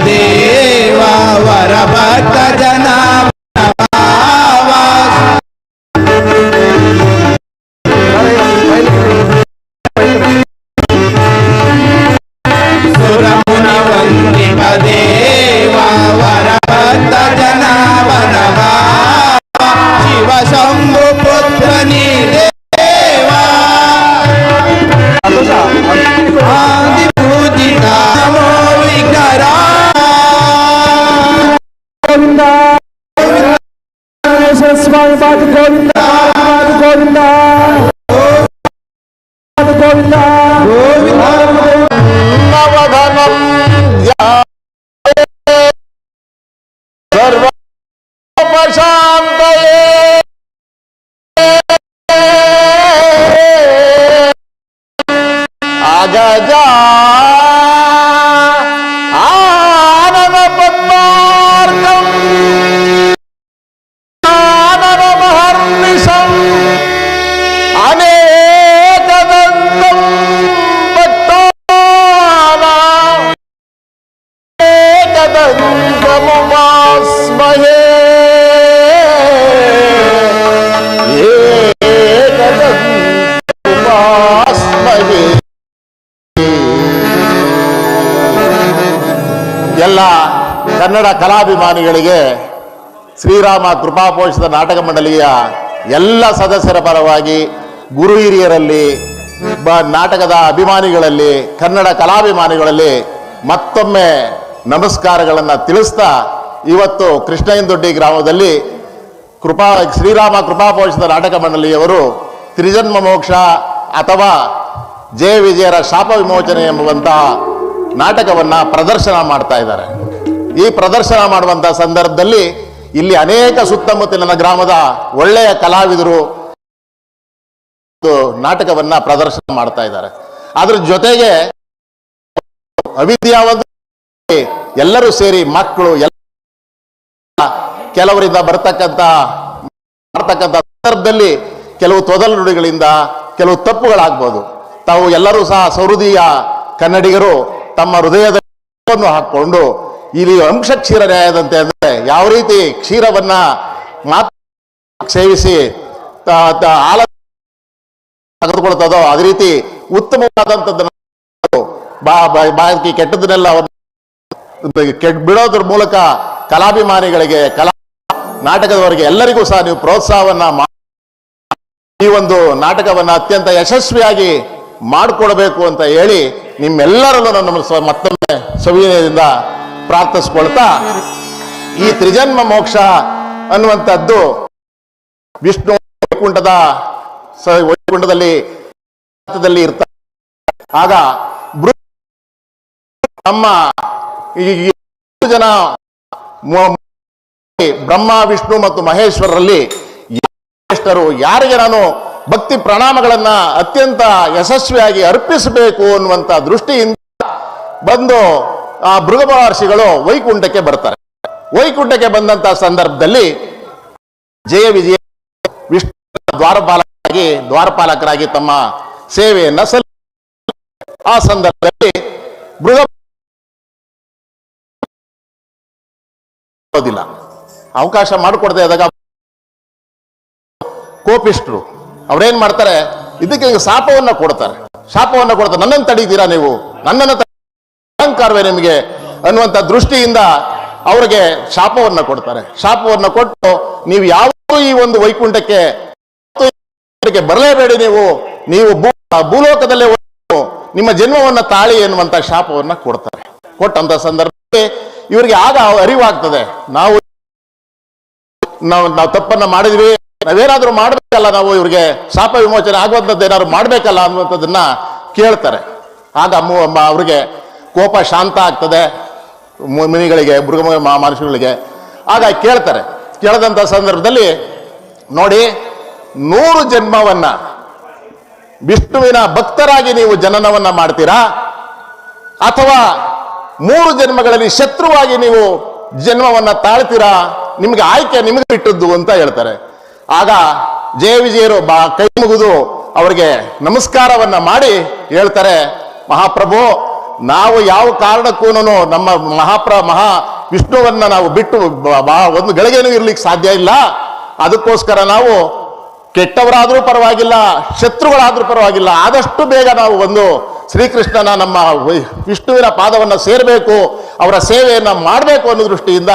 ದೇವಾ ವರ ಭಕ್ತ ಜನ ಸುರಮುನಿ ವಂದಿಪ ದೇವಾ ವರ ಭಕ್ತ ಜನ ಶಿವ ಶಂಭು ಪುತ್ರ ನೀ ದೇವಾ ಆದಿ ಪೂಜಿತ ನಮೋ ವಿಘ್ನರ ಗೋವಿಂದ ಸ್ವಾಮಿ ಪಾದ ಗೋವಿಂದ ಗೋವಿಂದ ಗೋವಿಂದ ಗೋವಿಂದ ನವಧನಂ ಸರ್ವೋಪಶಾಂತಯೇ ಅಗಜ ಆನನ ಪದ್ಮಾರ್ಕಂ ಆನನ ಮಹರ್ನಿಶಂ ಅನೇಕದಂತಂ ಭಕ್ತಾನಾಂ ಏಕದಂತಮುಪಾಸ್ಮಹೇ ಏಕದಂತಮುಪಾಸ್ಮಹೇ. ಎಲ್ಲ ಕನ್ನಡ ಕಲಾಭಿಮಾನಿಗಳಿಗೆ ಶ್ರೀರಾಮ ಕೃಪಾಪೋಷಿತ ನಾಟಕ ಮಂಡಳಿಯ ಎಲ್ಲ ಸದಸ್ಯರ ಪರವಾಗಿ ಗುರು ಹಿರಿಯರಲ್ಲಿ ನಾಟಕದ ಅಭಿಮಾನಿಗಳಲ್ಲಿ ಕನ್ನಡ ಕಲಾಭಿಮಾನಿಗಳಲ್ಲಿ ಮತ್ತೊಮ್ಮೆ ನಮಸ್ಕಾರಗಳನ್ನು ತಿಳಿಸ್ತಾ ಇವತ್ತು ಕೃಷ್ಣಯ್ಯನದೊಡ್ಡಿ ಗ್ರಾಮದಲ್ಲಿ ಶ್ರೀರಾಮ ಕೃಪಾಪೋಷಿತ ನಾಟಕ ಮಂಡಳಿಯವರು ತ್ರಿಜನ್ಮ ಮೋಕ್ಷ ಅಥವಾ ಜಯ ವಿಜಯರ ಶಾಪ ವಿಮೋಚನೆ ಎಂಬುವಂತಹ ನಾಟಕವನ್ನ ಪ್ರದರ್ಶನ ಮಾಡ್ತಾ ಇದ್ದಾರೆ. ಈ ಪ್ರದರ್ಶನ ಮಾಡುವಂತಹ ಸಂದರ್ಭದಲ್ಲಿ ಇಲ್ಲಿ ಅನೇಕ ಸುತ್ತಮುತ್ತಲಿನ ಗ್ರಾಮದ ಒಳ್ಳೆಯ ಕಲಾವಿದರು ನಾಟಕವನ್ನ ಪ್ರದರ್ಶನ ಮಾಡ್ತಾ ಇದ್ದಾರೆ. ಅದ್ರ ಜೊತೆಗೆ ಅವಿದ್ಯಾವಂತ ಎಲ್ಲರೂ ಸೇರಿ ಮಕ್ಕಳು ಕೆಲವರಿಂದ ಬರ್ತಕ್ಕಂಥ ಸಂದರ್ಭದಲ್ಲಿ ಕೆಲವು ತೊದಲು ನುಡಿಗಳಿಂದ ಕೆಲವು ತಪ್ಪುಗಳಾಗ್ಬೋದು. ತಾವು ಎಲ್ಲರೂ ಸಹ ಸಹೃದಯ ಕನ್ನಡಿಗರು ತಮ್ಮ ಹೃದಯದ ಹಾಕೊಂಡು ಇಲ್ಲಿ ಅಂಶ ಕ್ಷೀರ ನ್ಯಾಯದಂತೆ ಅಂದ್ರೆ ಯಾವ ರೀತಿ ಕ್ಷೀರವನ್ನ ಸೇವಿಸಿ ಹಾಲ ತೆಗೆದುಕೊಳ್ತದೋ ಅದೇ ರೀತಿ ಉತ್ತಮವಾದಂಥದ್ದನ್ನು ಬಾಕಿ ಕೆಟ್ಟದನ್ನೆಲ್ಲ ಬಿಡೋದ್ರ ಮೂಲಕ ಕಲಾಭಿಮಾನಿಗಳಿಗೆ ನಾಟಕದವರಿಗೆ ಎಲ್ಲರಿಗೂ ಸಹ ನೀವು ಪ್ರೋತ್ಸಾಹವನ್ನ ಈ ಒಂದು ನಾಟಕವನ್ನ ಅತ್ಯಂತ ಯಶಸ್ವಿಯಾಗಿ ಮಾಡಿಕೊಡಬೇಕು ಅಂತ ಹೇಳಿ ನಿಮ್ಮೆಲ್ಲರಲ್ಲೂ ನಾನು ಮತ್ತೊಮ್ಮೆ ಸವಿನಯದಿಂದ ಪ್ರಾರ್ಥಿಸ್ಕೊಳ್ತಾ, ಈ ತ್ರಿಜನ್ಮ ಮೋಕ್ಷ ಅನ್ನುವಂಥದ್ದು ವಿಷ್ಣು ವೈಕುಂಠದಲ್ಲಿ ಇರ್ತಾರೆ. ಆಗ ನಮ್ಮ ಈ ಜನ ಬ್ರಹ್ಮ ವಿಷ್ಣು ಮತ್ತು ಮಹೇಶ್ವರರಲ್ಲಿ ಯಾರಿಗೆ ನಾನು ಭಕ್ತಿ ಪ್ರಣಾಮಗಳನ್ನ ಅತ್ಯಂತ ಯಶಸ್ವಿಯಾಗಿ ಅರ್ಪಿಸಬೇಕು ಅನ್ನುವಂಥ ದೃಷ್ಟಿಯಿಂದ ಬಂದು ಆ ಭೃಗು ಮಹರ್ಷಿಗಳು ವೈಕುಂಠಕ್ಕೆ ಬರ್ತಾರೆ. ವೈಕುಂಠಕ್ಕೆ ಬಂದಂತ ಸಂದರ್ಭದಲ್ಲಿ ಜಯ ವಿಜಯ ವಿಷ್ಣು ದ್ವಾರಪಾಲಕರಾಗಿ ತಮ್ಮ ಸೇವೆಯನ್ನ ಆ ಸಂದರ್ಭದಲ್ಲಿ ಅವಕಾಶ ಮಾಡಿಕೊಡದೆ ಇದ್ದಾಗ ಕೋಪಿಷ್ಟ್ರು ಅವ್ರೇನ್ ಮಾಡ್ತಾರೆ, ಇದಕ್ಕೆ ಶಾಪವನ್ನ ಕೊಡ್ತಾರೆ. ನನ್ನನ್ನು ತಡೀತೀರಾ ನೀವು, ನನ್ನನ್ನು ಅಹಂಕಾರವೇ ನಿಮಗೆ ಅನ್ನುವಂಥ ದೃಷ್ಟಿಯಿಂದ ಅವರಿಗೆ ಶಾಪವನ್ನ ಕೊಡ್ತಾರೆ. ಶಾಪವನ್ನ ಕೊಟ್ಟು ನೀವು ಯಾವತ್ತೂ ಈ ಒಂದು ವೈಕುಂಠಕ್ಕೆ ಬರಲೇಬೇಡಿ, ನೀವು ಭೂಲೋಕದಲ್ಲೇ ನಿಮ್ಮ ಜನ್ಮವನ್ನ ತಾಳಿ ಎನ್ನುವಂತ ಶಾಪವನ್ನ ಕೊಡ್ತಾರೆ. ಕೊಟ್ಟಂತ ಸಂದರ್ಭದಲ್ಲಿ ಇವರಿಗೆ ಆಗ ಅರಿವಾಗ್ತದೆ, ನಾವು ತಪ್ಪನ್ನ ಮಾಡಿದ್ವಿ, ನಾವೇನಾದ್ರೂ ಮಾಡ್ಬೇಕಲ್ಲ, ನಾವು ಇವ್ರಿಗೆ ಶಾಪ ವಿಮೋಚನೆ ಆಗುವಂಥದ್ದು ಏನಾದ್ರು ಮಾಡ್ಬೇಕಲ್ಲ ಅನ್ನುವಂಥದ್ದನ್ನ ಕೇಳ್ತಾರೆ. ಆಗ ಅವ್ರಿಗೆ ಕೋಪ ಶಾಂತ ಆಗ್ತದೆ, ಮುನಿಗಳಿಗೆ ಮೃಗ ಮನುಷ್ಯಗಳಿಗೆ. ಆಗ ಕೇಳ್ತಾರೆ. ಕೇಳದಂತ ಸಂದರ್ಭದಲ್ಲಿ ನೋಡಿ, 100 ಜನ್ಮವನ್ನ ವಿಷ್ಣುವಿನ ಭಕ್ತರಾಗಿ ನೀವು ಜನನವನ್ನ ಮಾಡ್ತೀರಾ, ಅಥವಾ 3 ಜನ್ಮಗಳಲ್ಲಿ ಶತ್ರುವಾಗಿ ನೀವು ಜನ್ಮವನ್ನ ತಾಳ್ತೀರಾ, ನಿಮ್ಗೆ ಆಯ್ಕೆ ನಿಮಗೆ ಬಿಟ್ಟದ್ದು ಅಂತ ಹೇಳ್ತಾರೆ. ಆಗ ಜಯ ವಿಜಯರು ಕೈ ಮುಗಿದು ಅವರಿಗೆ ನಮಸ್ಕಾರವನ್ನ ಮಾಡಿ ಹೇಳ್ತಾರೆ, ಮಹಾಪ್ರಭು, ನಾವು ಯಾವ ಕಾರಣಕ್ಕೂ ನಮ್ಮ ಮಹಾ ವಿಷ್ಣುವನ್ನ ನಾವು ಬಿಟ್ಟು ಒಂದು ಗಳಿಗೆನೂ ಇರ್ಲಿಕ್ಕೆ ಸಾಧ್ಯ ಇಲ್ಲ. ಅದಕ್ಕೋಸ್ಕರ ನಾವು ಕೆಟ್ಟವರಾದರೂ ಪರವಾಗಿಲ್ಲ, ಶತ್ರುಗಳಾದರೂ ಪರವಾಗಿಲ್ಲ, ಆದಷ್ಟು ಬೇಗ ನಾವು ಒಂದು ಶ್ರೀಕೃಷ್ಣನ ನಮ್ಮ ವಿಷ್ಣುವಿನ ಪಾದವನ್ನು ಸೇರಬೇಕು, ಅವರ ಸೇವೆಯನ್ನು ಮಾಡಬೇಕು ಅನ್ನೋ ದೃಷ್ಟಿಯಿಂದ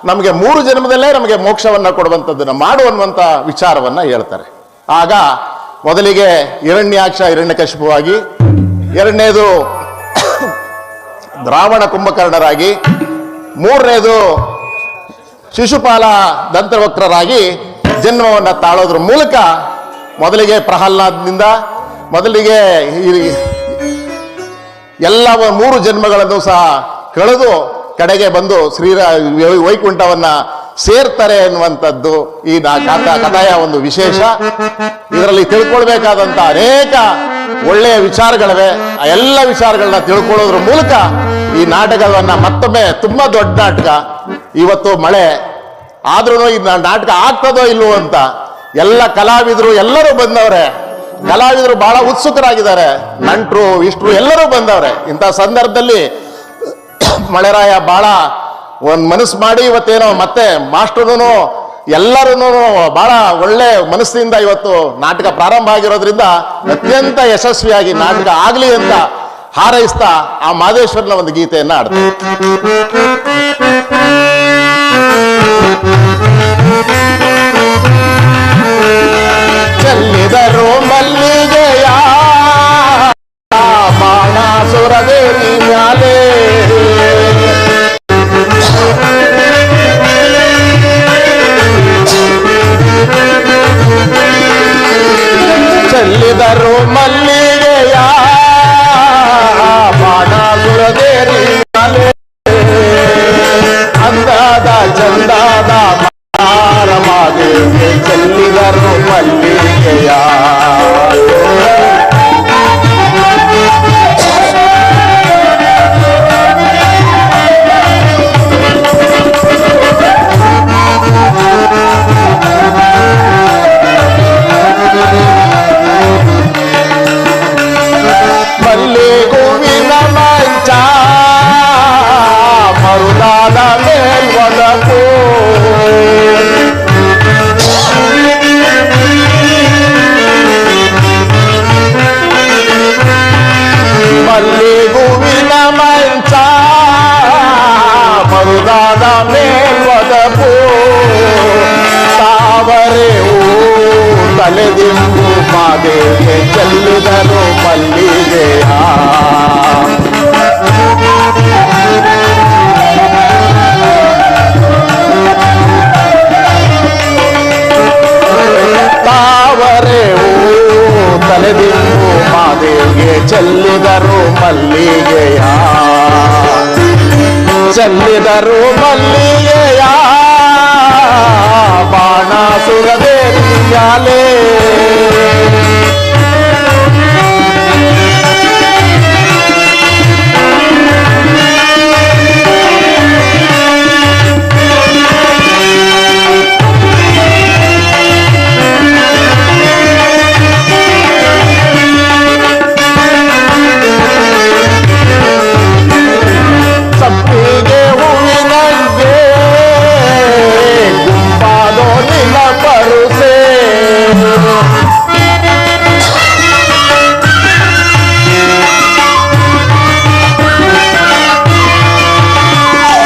ನಮಗೆ 3 ಜನ್ಮದಲ್ಲೇ ನಮಗೆ ಮೋಕ್ಷವನ್ನು ಕೊಡುವಂಥದ್ದನ್ನು ಮಾಡುವಂಥ ವಿಚಾರವನ್ನು ಹೇಳ್ತಾರೆ. ಆಗ ಮೊದಲಿಗೆ ಹಿರಣ್ಯಾಕ್ಷ ಹಿರಣ್ಯಕಶಿಪುವಾಗಿ, ಎರಡನೇದು ರಾವಣ ಕುಂಭಕರ್ಣರಾಗಿ, ಮೂರನೇದು ಶಿಶುಪಾಲ ದಂತವಕ್ರರಾಗಿ ಜನ್ಮವನ್ನು ತಾಳೋದ್ರ ಮೂಲಕ ಮೊದಲಿಗೆ ಪ್ರಹ್ಲಾದನಿಂದ ಮೊದಲಿಗೆ ಎಲ್ಲ 3 ಜನ್ಮಗಳನ್ನು ಸಹ ಕಳೆದು ಕಡೆಗೆ ಬಂದು ವೈಕುಂಠವನ್ನ ಸೇರ್ತಾರೆ ಎನ್ನುವಂಥದ್ದು ಈ ಕಥೆಯ ಒಂದು ವಿಶೇಷ. ಇದರಲ್ಲಿ ತಿಳ್ಕೊಳ್ಬೇಕಾದಂತ ಅನೇಕ ಒಳ್ಳೆಯ ವಿಚಾರಗಳಿವೆ. ಆ ಎಲ್ಲ ವಿಚಾರಗಳನ್ನ ತಿಳ್ಕೊಳ್ಳೋದ್ರ ಮೂಲಕ ಈ ನಾಟಕವನ್ನ ಮತ್ತೊಮ್ಮೆ ತುಂಬಾ ದೊಡ್ಡ ನಾಟಕ. ಇವತ್ತು ಮಳೆ ಆದ್ರೂ ಈ ನಾಟಕ ಆಗ್ತದೋ ಇಲ್ವೋ ಅಂತ ಎಲ್ಲ ಕಲಾವಿದರು ಎಲ್ಲರೂ ಬಂದವ್ರೆ. ಕಲಾವಿದರು ಬಹಳ ಉತ್ಸುಕರಾಗಿದ್ದಾರೆ, ನಂಟರು ಇಷ್ಟರು ಎಲ್ಲರೂ ಬಂದವ್ರೆ. ಇಂಥ ಸಂದರ್ಭದಲ್ಲಿ ಮಳೆರಾಯ ಬಹಳ ಒಂದು ಮನಸ್ಸು ಮಾಡಿ ಇವತ್ತೇನೋ ಮತ್ತೆ ಮಾಸ್ಟರ್ನು ಎಲ್ಲರೂ ಬಹಳ ಒಳ್ಳೆ ಮನಸ್ಸಿನಿಂದ ಇವತ್ತು ನಾಟಕ ಪ್ರಾರಂಭ ಆಗಿರೋದ್ರಿಂದ ಅತ್ಯಂತ ಯಶಸ್ವಿಯಾಗಿ ನಾಟಕ ಆಗ್ಲಿ ಅಂತ ಹಾರೈಸ್ತಾ ಆ ಮಾದೇಶ್ವರನ ಒಂದು ಗೀತೆಯನ್ನ ಆಡ್ತಾರೆ. ಚೆಲ್ಲಿದರು ಮಲ್ಲಿಗೆಯ ಬಾಣಾಸುರದೇವಿ ಮ್ಯಾಲೆ, ಚೆಲ್ಲಿದರು ಮಲ್ಲಿಗೆಯ ಬಾಣಾಸುರದೇವಿ ಮ್ಯಾಲೆ, ಅಂದಾದ ಚಂದಾದ ಮಾದೇವಿಗೆ ಚೆಲ್ಲಿದರು ಮಲ್ಲಿಗೆಯ. ಮಲ್ಲಿಗುವಿನ ಮಂಚ ಮರುದಾದ ಮೇಲ್ವದಕು, ಮಲ್ಲಿಗುವಿನ ಮಂಚ ಮರುದಾದ ಮೇಲ್ವದಕು, ತಾವರೆ ತಲೆದಿಂಬು ಮಾದೇವಿಗೆ ಚೆಲ್ಲಿದರು ಮಲ್ಲಿಗೆಯ. ತಾವರೆ ತಲೆದಿಂಬು ಮಾದೇವಿಗೆ ಚೆಲ್ಲಿದರು ಮಲ್ಲಿಗೆಯ, ಚೆಲ್ಲಿದರು ಮಲ್ಲಿಗೆಯ ಬಾಣಾಸುರದೇವಿ ಮ್ಯಾಲೆ. ಸಂಪಿಗೆ ಹೂವಿನಂಗೆ ಗುಂಪಾದೋ ನಿನ್ನ ಪರುಸೆ,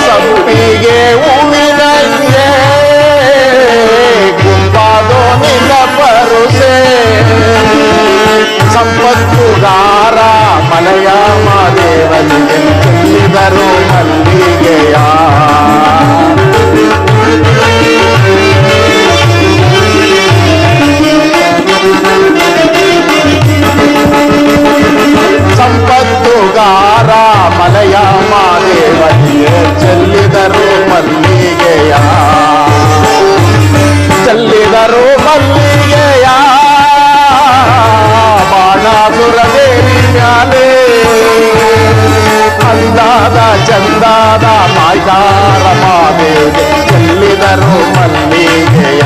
ಸಂಪಿಗೆ ಹೂವಿನಂಗೆ ಗುಂಪಾದೋ ನಿನ್ನ ಪರುಸೆ, ಸಂಪತ್ತುಗಾರ ಮಲಯ ಮಾದೇವನಿಗೆ ಚೆಲ್ಲಿದರು ಮಲ್ಲಿಗೆಯ. ಸಂಪತ್ತುಗಾರ ಮಲಯ ಮಾದೇವನಿಗೆ ಚೆಲ್ಲಿದರು ಮಲ್ಲಿಗೆಯ, ಚೆಲ್ಲಿದರು ಮಲ್ಲಿಗೆಯ ಬಾಣಾಸುರದೇವಿ ಮ್ಯಾಲೆ, ಅಂದಾದ ಚಂದಾದ ಮಾಯ್ಕಾರ ಮಾದೇವಿಗೆ ಚೆಲ್ಲಿದರು ಮಲ್ಲಿಗೆಯ.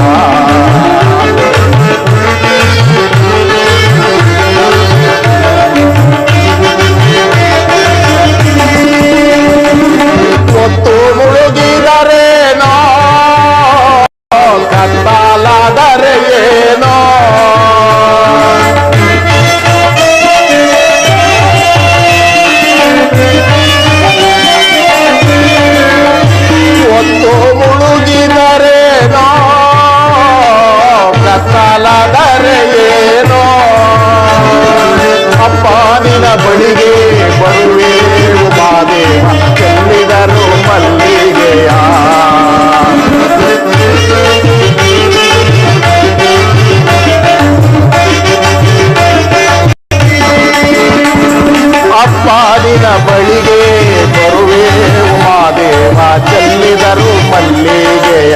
ಚೆಲ್ಲಿದರು ಮಲ್ಲಿಗೆಯ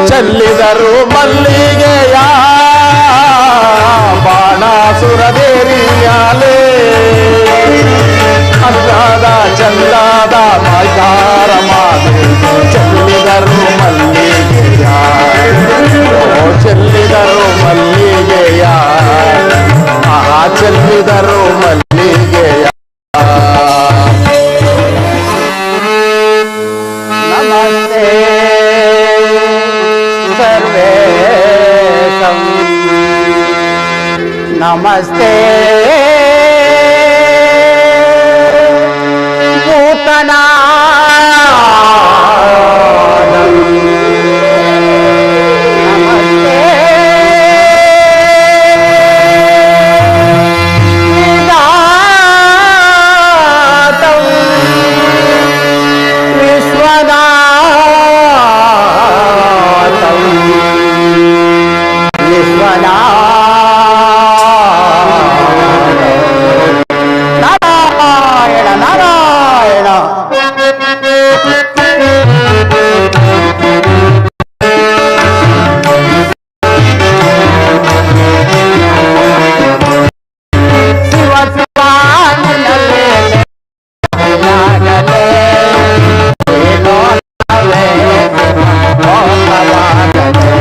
ಚೆಲ್ಲಿದರು ಮಲ್ಲಿಗೆಯ ಬಾಣಾಸುರದೇರಿಯಾಲೇ ಅಂದಾದ ಚಂದಾದ ಮೈದಾರ ಮಾದೆ ಚೆಲ್ಲಿದರು ಮಲ್ಲಿಗೆಯ ಚೆಲ್ಲಿದರು ಮಲ್ಲಿಗೆಯ ಚೆಲ್ಲಿದರು ಮಲ್ಲಿಗೆಯ ನಮಸ್ತೆ ಸರ್ವೇಶಂ ನಮಸ್ತೆ ಭೂತನಾದಂ ನಮಸ್ತೆ ವಿಧಾತಂ ವಿಶ್ವನಾಥಂ ನಾರಾಯಣ ನಾರಾಯಣ ಶಿವ ಶಿವಾನಂದಲೇ ನಾಗಲೇ ಲೋಕವೇ ಲೋಕವಾಗಲೇ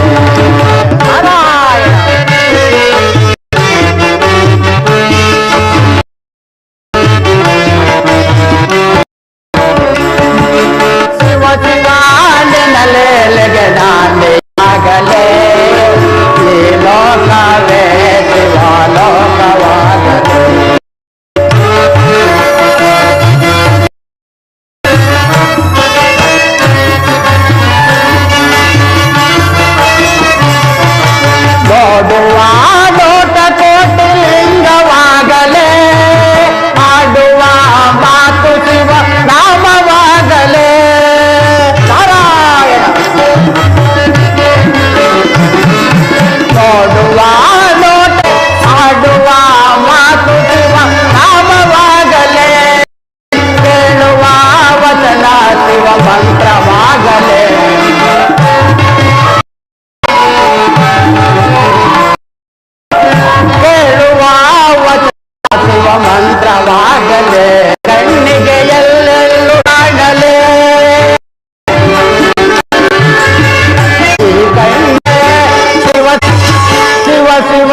ನಾರಾಯಣ ಶಿವ ಶಿವಾನಂದಲೇ ನಾನೇ ಆಗಲೇ ಈ ಲೋಕವೇ ಶಿವ ಲೋಕವಾಗಲೇ ನೋಡುವ ನೋಟ ಕೋಟಿ ಲಿಂಗವಾಗಲೇ ಆಡುವ ಮಾತು ಶಿವ ನಾಮವಾಗಲೇ ನಾರಾಯಣ ನೋಡುವ ನೋಟ ಆಡುವ ಮಾತು ಶಿವ ನಾಮವಾಗಲೇ ಕೇಳುವ ವಚನ ಶಿವ ಮಂತ್ರವಾಗಲೇ ಕೇಳುವ ವಚನ ಶಿವ ಮಂತ್ರವಾಗಲೇ ಕಣ್ಣಿಗೆ ಎಲ್ಲೆಲ್ಲೂ ಕಾಣಲೇ ಈ ಕಣ್ಣಿಗೆ ಶಿವ ಶಿವ ಶಿವ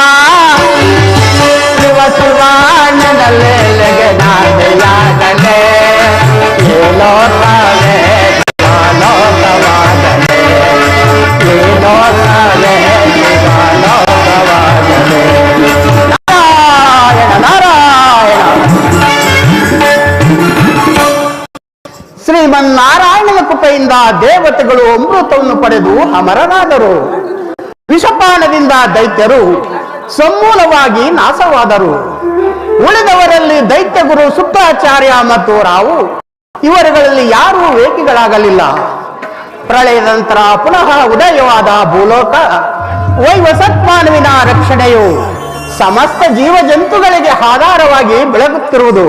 ಶಿವ ಶಿವ ನನ್ನಲೆಗೆ ನಾದೆಯಾಗಲೇ ಈ ಲೋಕವೇ ಶಿವ ಲೋಕವಾಗಲೇ ಈ ಲೋಕವೇ ಶಿವ ಲೋಕವಾಗಲೇ ನಾರಾಯಣ ನಾರಾಯಣ ಶ್ರೀಮನ್ನಾರಾಯಣನ ಕೃಪೆಯಿಂದ ದೇವತೆಗಳು ಅಮೃತವನ್ನು ಪಡೆದು ಅಮರರಾದರು. ವಿಷಪಾನದಿಂದ ದೈತ್ಯರು ಸಮೂಲವಾಗಿ ನಾಶವಾದರು. ಉಳಿದವರಲ್ಲಿ ದೈತ್ಯಗುರು ಶುಕ್ರಾಚಾರ್ಯ ಮತ್ತು ರಾವು ಇವರುಗಳಲ್ಲಿ ಯಾರೂ ವೇಗಿಗಳಾಗಲಿಲ್ಲ. ಪ್ರಳಯದ ನಂತರ ಪುನಃ ಉದಯವಾದ ಭೂಲೋಕ ವೈವಸತ್ಮಾನವಿನ ರಕ್ಷಣೆಯು ಸಮಸ್ತ ಜೀವ ಜಂತುಗಳಿಗೆ ಆಧಾರವಾಗಿ ಬೆಳಗುತ್ತಿರುವುದು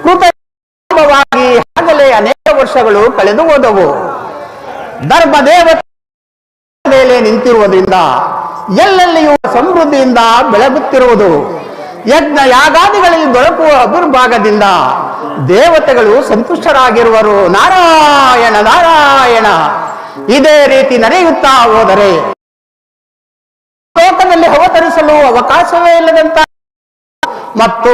ಕೃತವಾಗಿ ಆಗಲೇ ಅನೇಕ ವರ್ಷಗಳು ಕಳೆದು ಹೋದವು. ಧರ್ಮದೇವತೆ ಮೇಲೆ ನಿಂತಿರುವುದರಿಂದ ಎಲ್ಲೆಲ್ಲಿಯೂ ಸಮೃದ್ಧಿಯಿಂದ ಬೆಳಗುತ್ತಿರುವುದು. ಯಜ್ಞ ಯಾಗಾದಿಗಳಲ್ಲಿ ದೊರಕುವ ಅಭಿರ್ಭಾಗದಿಂದ ದೇವತೆಗಳು ಸಂತುಷ್ಟರಾಗಿರುವರು. ನಾರಾಯಣ ನಾರಾಯಣ. ಇದೇ ರೀತಿ ನಡೆಯುತ್ತಾ ಹೋದರೆ ಲೋಕದಲ್ಲಿ ಅವತರಿಸಲು ಅವಕಾಶವೇ ಇಲ್ಲದಂತ ಮತ್ತು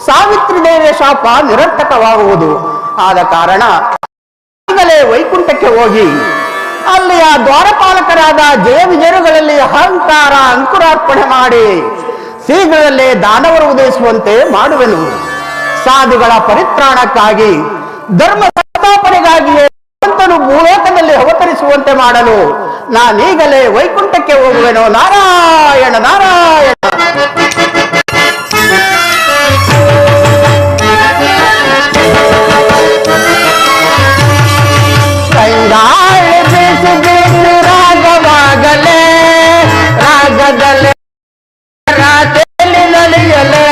ಸಾವಿತ್ರಿ ದೇವಿಯ ಶಾಪ ನಿರರ್ಥಕವಾಗುವುದು. ಆದ ಕಾರಣ ಈಗಲೇ ವೈಕುಂಠಕ್ಕೆ ಹೋಗಿ ಅಲ್ಲಿಯ ದ್ವಾರಪಾಲಕರಾದ ಜಯ ವಿಜಯಗಳಲ್ಲಿ ಅಹಂಕಾರ ಅಂಕುರಾರ್ಪಣೆ ಮಾಡಿ ಶೀಘ್ರದಲ್ಲೇ ದಾನವರು ಉದಯಿಸುವಂತೆ ಮಾಡುವೆನು. ಸಾಧುಗಳ ಪರಿತ್ರಾಣಕ್ಕಾಗಿ ಧರ್ಮ ಸಂಸ್ಥಾಪನೆಗಾಗಿಯೇ ಭಗವಂತನು ಭೂಲೋಕದಲ್ಲಿ ಅವತರಿಸುವಂತೆ ಮಾಡಲು ನಾನೀಗಲೇ ವೈಕುಂಠಕ್ಕೆ ಹೋಗುವೆನು. ನಾರಾಯಣ ನಾರಾಯಣ. ಕೈಗಾಳಿ ಬೀಸಿ ಬೀಸಿ ರಾಗವಾಗಲೇ ರಾಗದಲ್ಲೇ ರಾತ್ರಿಯಲ್ಲಿ ನಲಿಯಲೇ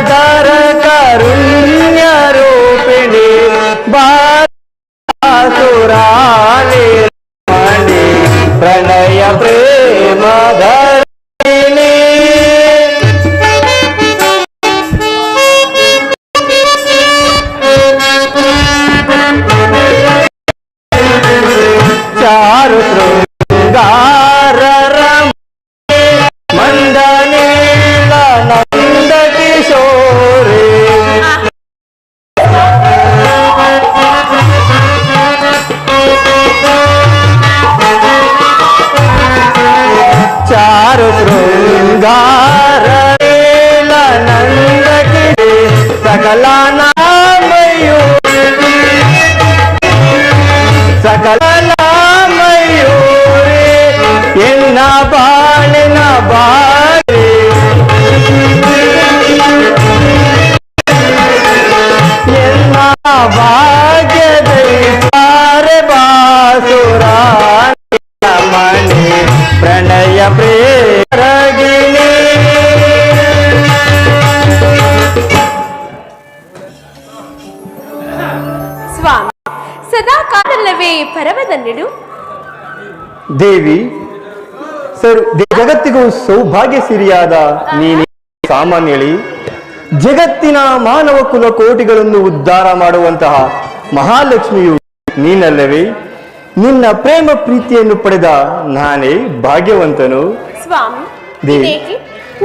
ಧರ ಕರುಣ್ಯ ರೂಪಿಣಿ ಬಾಸುರಾಣಿ ಮಣಿ ಪ್ರಣಯ ಪ್ರೇಮ ಧರಿಣಿ. ಚಾರು ಶೃಂಗಾರ ರಮಣಿ ಮಂದನೀಲ ನಂದ ಕಿಶೋರಿ. ಚಾರು ಶೃಂಗಾರ ನೀಲ ನಂದ ಕಿಶೋರಿ ಸಕಲ ನಾಮಯೂ ಸಕಲ ನಾಮಯೂರಿ ಎನ್ನ ಬಾಳಿನ ಬಾಳಿ ಎನ್ನ ಭಾಗ್ಯದ ಸಾರೆ ಬಾಸುರಾಣಿ ಮಣಿ ಪ್ರಣಯ ಪ್ರೇರಗಿಣಿ. ಸ್ವಾಮಿ ಸದಾ ಕಾಲಲ್ಲವೇ ಪರಮದನ್ನೆಡು. ದೇವಿ ಜಗತ್ತಿಗೂ ಸೌಭಾಗ್ಯ ಸಿರಿಯಾದ ನೀನೇ ಸಾಮಾನ್ಯಳಿ. ಜಗತ್ತಿನ ಮಾನವ ಕುಲ ಕೋಟಿಗಳನ್ನು ಉದ್ಧಾರ ಮಾಡುವಂತಹ ಮಹಾಲಕ್ಷ್ಮಿಯು ನೀನಲ್ಲವೇ? ನಿನ್ನ ಪ್ರೇಮ ಪ್ರೀತಿಯನ್ನು ಪಡೆದ ನಾನೇ ಭಾಗ್ಯವಂತನು. ಸ್ವಾಮಿ ದೇವಿ. ಇದೇಕೆ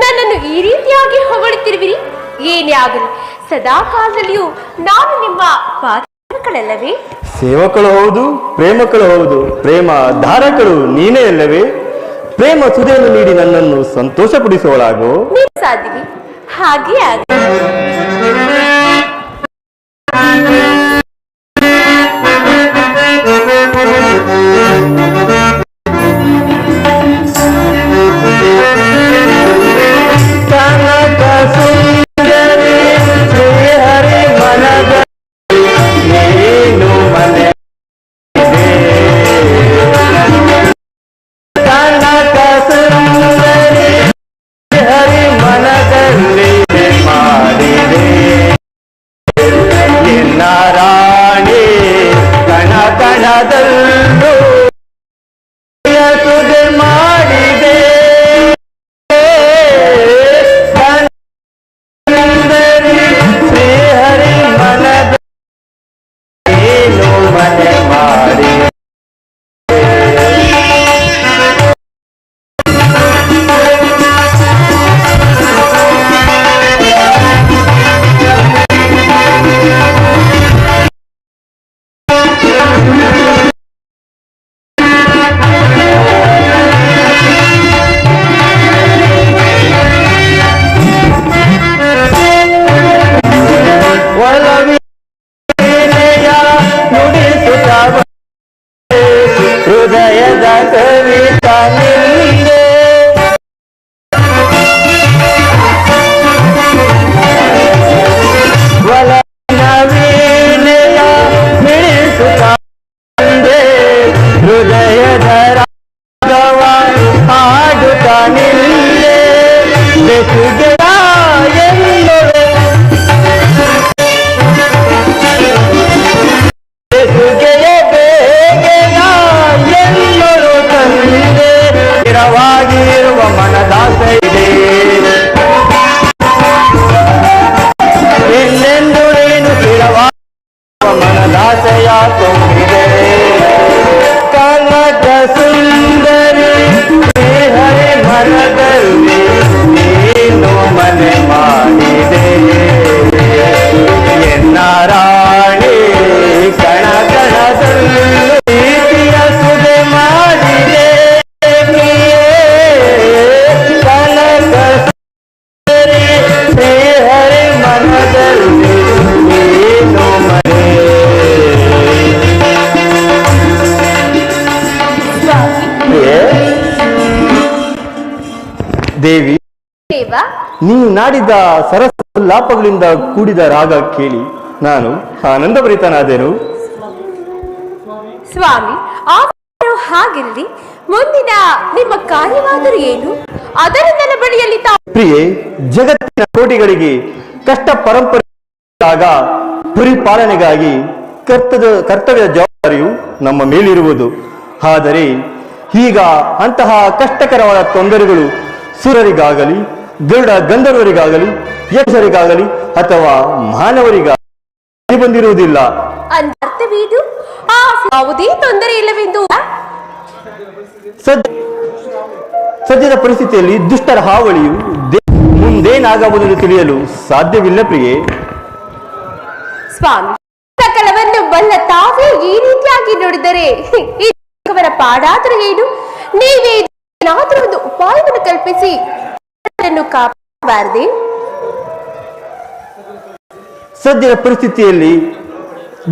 ನನ್ನನ್ನು ಈ ರೀತಿಯಾಗಿ ಹೊಗಳುತ್ತಿರುವಿರಿ? ಏನೇ ಆಗಲಿ ಸದಾ ಕಾಲದಲ್ಲಿಯೂ ನಾನು ನಿಮ್ಮ ಪಾತ್ರಗಳಲ್ಲವೇ? ಸೇವಕಳು ಹೌದು, ಪ್ರೇಮಕಳು ಹೌದು, ಪ್ರೇಮ ಧಾರಕಳು ನೀನೇ ಅಲ್ಲವೇ? ಪ್ರೇಮ ಸುದೆಯನ್ನು ನೀಡಿ ನನ್ನನ್ನು ಸಂತೋಷಪಡಿಸುವಳಾಗೋ. ನೀವು ಸಾಧ್ಯವೇ? ಹಾಗೆ ಆಗಲಿ. ಕನಕ ಸುಂದರಿ ಶ್ರೀಹರಿ ಮನದ ನೀನು ಮನೆ ಕನಕ ಸುಂದರಿ ಹರಿ ಮನದಲ್ಲಿ ಮಾಡಿದೆ ಎನ್ನ ರಾಣಿ ಕಣ ಕಣದಲ್ಲೂ ಸುದೆ ಮಾಡಿದೆ ಸುಂದರಿ ಶ್ರೀಹರಿ ಮನದ ಏನು ಮನೆ ಮಾಡಿ ಒಲವಿನೆಯ ನುಡಿಸುತ್ತ ಹೃದಯದ ಕವಿತ ನಿಂದೆ ಒಲವಿನೆಯ ನುಡಿಸುತ್ತ ಹೃದಯದ ರಾಗವ ಹಾಡುತ್ತ ನಿಂದೆ ಬೆಸುಗೆಯ ಎಲ್ಲವೇ ಬೆಸುಗೆಯ ಬೇಗೆಯ ಎಲ್ಲರೂ ತಂದೆ ಸ್ಥಿರವಾಗಿರುವ ಮನದಾಸೆ ಇದೆ ಎಲ್ಲೆಂದು ನೀನು ಸ್ಥಿರವಾಗಿರುವ ಮನದಾಸೆಯ ತುಂಬಿದೆ ಕನಕ ಸುಂದರಿ ಶ್ರೀಹರಿ ಮನದಲ್ಲಿ ನೀನು ಮನೆ ಮಾಡಿದೆ ಎನ್ನ ರಾಣಿ ಕಣ ಕಣದಲ್ಲೂ ಪ್ರೀತಿಯ ಸುದೆ ಮಾಡಿದೆ ಕನಕ ಸುಂದರಿ ಶ್ರೀಹರಿ ಮನದಲ್ಲಿ ನೀನು ಮನೆ. ದೇವಿ ದೇವ ನೀವು ನಾಡಿದ ಸರಸಲ್ಲಾಪಗಳಿಂದ ಕೂಡಿದ ರಾಗ ಕೇಳಿ ನಾನು ಆನಂದಭರಿತನಾದೆನು. ಸ್ವಾಮಿ ಆದರೂ ಹಾಗಿರಲಿ. ಮುಂದಿನ ನಿಮ್ಮ ಕಾರ್ಯವಾದರೂ ಏನು? ಅದರ ನನ್ನ ಬಳಿಯಲ್ಲಿ ಪ್ರಿಯೆ, ಜಗತ್ತಿನ ಕೋಟಿಗಳಿಗೆ ಕಷ್ಟ ಪರಂಪರೆಯಾಗ ಪರಿಪಾಲನೆಗಾಗಿ ಕರ್ತವ್ಯ ಜವಾಬ್ದಾರಿಯು ನಮ್ಮ ಮೇಲಿರುವುದು. ಆದರೆ ಈಗ ಅಂತಹ ಕಷ್ಟಕರವಾದ ತೊಂದರೆಗಳು ಸುರರಿಗಾಗಲಿ ಗಂಧರ್ವರಿಗಾಗಲಿ ಯಕ್ಷರಿಗಾಗಲಿ ಅಥವಾ ಮಾನವರಿಗಾಗಲಿ ಬಂದಿರುವುದಿಲ್ಲ. ಅರ್ಥವೇನು? ಯಾವುದೇ ತೊಂದರೆ ಇಲ್ಲವೆಂದು ಸದ್ಯದ ಪರಿಸ್ಥಿತಿಯಲ್ಲಿ ದುಷ್ಟರ ಹಾವಳಿಯು ಮುಂದೇನಾಗಬಹುದೆಂದು ತಿಳಿಯಲು ಸಾಧ್ಯವಿಲ್ಲ ಪ್ರಿಯೆ. ಸ್ವಾಮಿ, ಸಕಲವನ್ನು ಬಲ್ಲ ತಾವೇ ಈ ರೀತಿಯಾಗಿ ನೋಡಿದರೆ ಅವರ ಪಾಡಾದರೂ ಏನು? ನೀವೇ ಏನಾದರೂ ಒಂದು ಉಪಾಯವನ್ನು ಕಲ್ಪಿಸಿ ಕಾಪಾಡಬಾರದೆ? ಸದ್ಯದ ಪರಿಸ್ಥಿತಿಯಲ್ಲಿ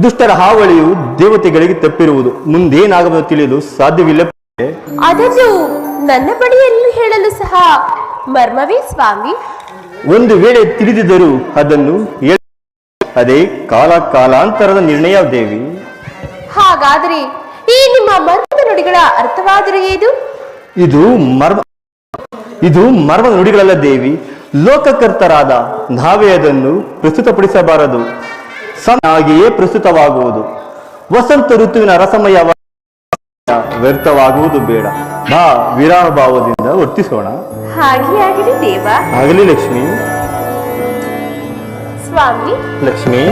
ದುಷ್ಟರ ಹಾವಳಿಯು ದೇವತೆಗಳಿಗೆ ತಪ್ಪಿರುವುದು. ಮುಂದೇನಾಗಬಹುದು ತಿಳಿಯಲು ಸಾಧ್ಯವಿಲ್ಲ. ಅದನ್ನು ನನ್ನ ಬಳಿಯಲ್ಲಿ ಹೇಳಲು ಸಹ ಮರ್ಮವೇ ಸ್ವಾಮಿ. ಒಂದು ವೇಳೆ ತಿಳಿದಿದ್ದರೂ ಅದನ್ನು ಅದೇ ಕಾಲಾಂತರದ ನಿರ್ಣಯ ದೇವಿ. ಹಾಗಾದರೆ ಈ ನಿಮ್ಮ ಮರ್ಮದ ನುಡಿಗಳ ಅರ್ಥವಾದರೂ ಏನು? ಇದು ಮರ್ಮದ ನುಡಿಗಳಲ್ಲ ದೇವಿ. ಲೋಕಕರ್ತರಾದ ನಾವೇ ಅದನ್ನು ಪ್ರಸ್ತುತಪಡಿಸಬಾರದು. ಹಾಗೆಯೇ ಪ್ರಸ್ತುತವಾಗುವುದು. ವಸಂತ ಋತುವಿನ ರಸಮಯ ವ್ಯರ್ಥವಾಗುವುದು ಬೇಡ. ಬಾ ವಿರಾಮ ಭಾವದಿಂದ ವರ್ತಿಸೋಣ. ಹಾಗೆ ಆಗಲಿ ದೇವ. ಆಗಲಿ ಲಕ್ಷ್ಮಿ. ಸ್ವಾಮಿ ಲಕ್ಷ್ಮಿ.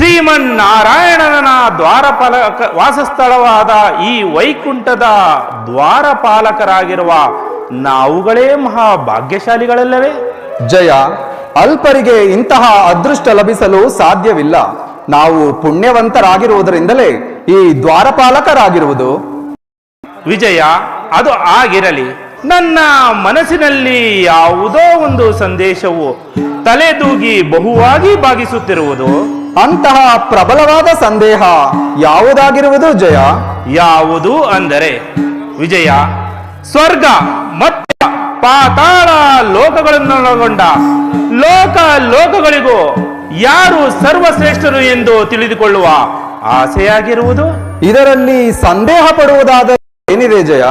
ಶ್ರೀಮನ್ನಾರಾಯಣನ ದ್ವಾರಪಾಲಕ ವಾಸಸ್ಥಳವಾದ ಈ ವೈಕುಂಠದ ದ್ವಾರಪಾಲಕರಾಗಿರುವ ನಾವುಗಳೇ ಮಹಾಭಾಗ್ಯಶಾಲಿಗಳಲ್ಲವೇ? ಜಯ, ಅಲ್ಪರಿಗೆ ಇಂತಹ ಅದೃಷ್ಟ ಲಭಿಸಲು ಸಾಧ್ಯವಿಲ್ಲ. ನಾವು ಪುಣ್ಯವಂತರಾಗಿರುವುದರಿಂದಲೇ ಈ ದ್ವಾರಪಾಲಕರಾಗಿರುವುದು. ವಿಜಯ, ಅದು ಆಗಿರಲಿ. ನನ್ನ ಮನಸ್ಸಿನಲ್ಲಿ ಯಾವುದೋ ಒಂದು ಸಂದೇಶವು ತಲೆದೂಗಿ ಬಹುವಾಗಿ ಭಾಗಿಸುತ್ತಿರುವುದು. ಅಂತಹ ಪ್ರಬಲವಾದ ಸಂದೇಹ ಯಾವುದಾಗಿರುವುದು ಜಯ? ಯಾವುದು ಅಂದರೆ ವಿಜಯ, ಸ್ವರ್ಗ ಮತ್ತು ಪಾತಾಳ ಲೋಕಗಳನ್ನೊಳಗೊಂಡ ಲೋಕಗಳಿಗೂ ಯಾರು ಸರ್ವಶ್ರೇಷ್ಠರು ಎಂದು ತಿಳಿದುಕೊಳ್ಳುವ ಆಸೆಯಾಗಿರುವುದು. ಇದರಲ್ಲಿ ಸಂದೇಹ ಪಡುವುದಾದ ಏನಿದೆ ಜಯ?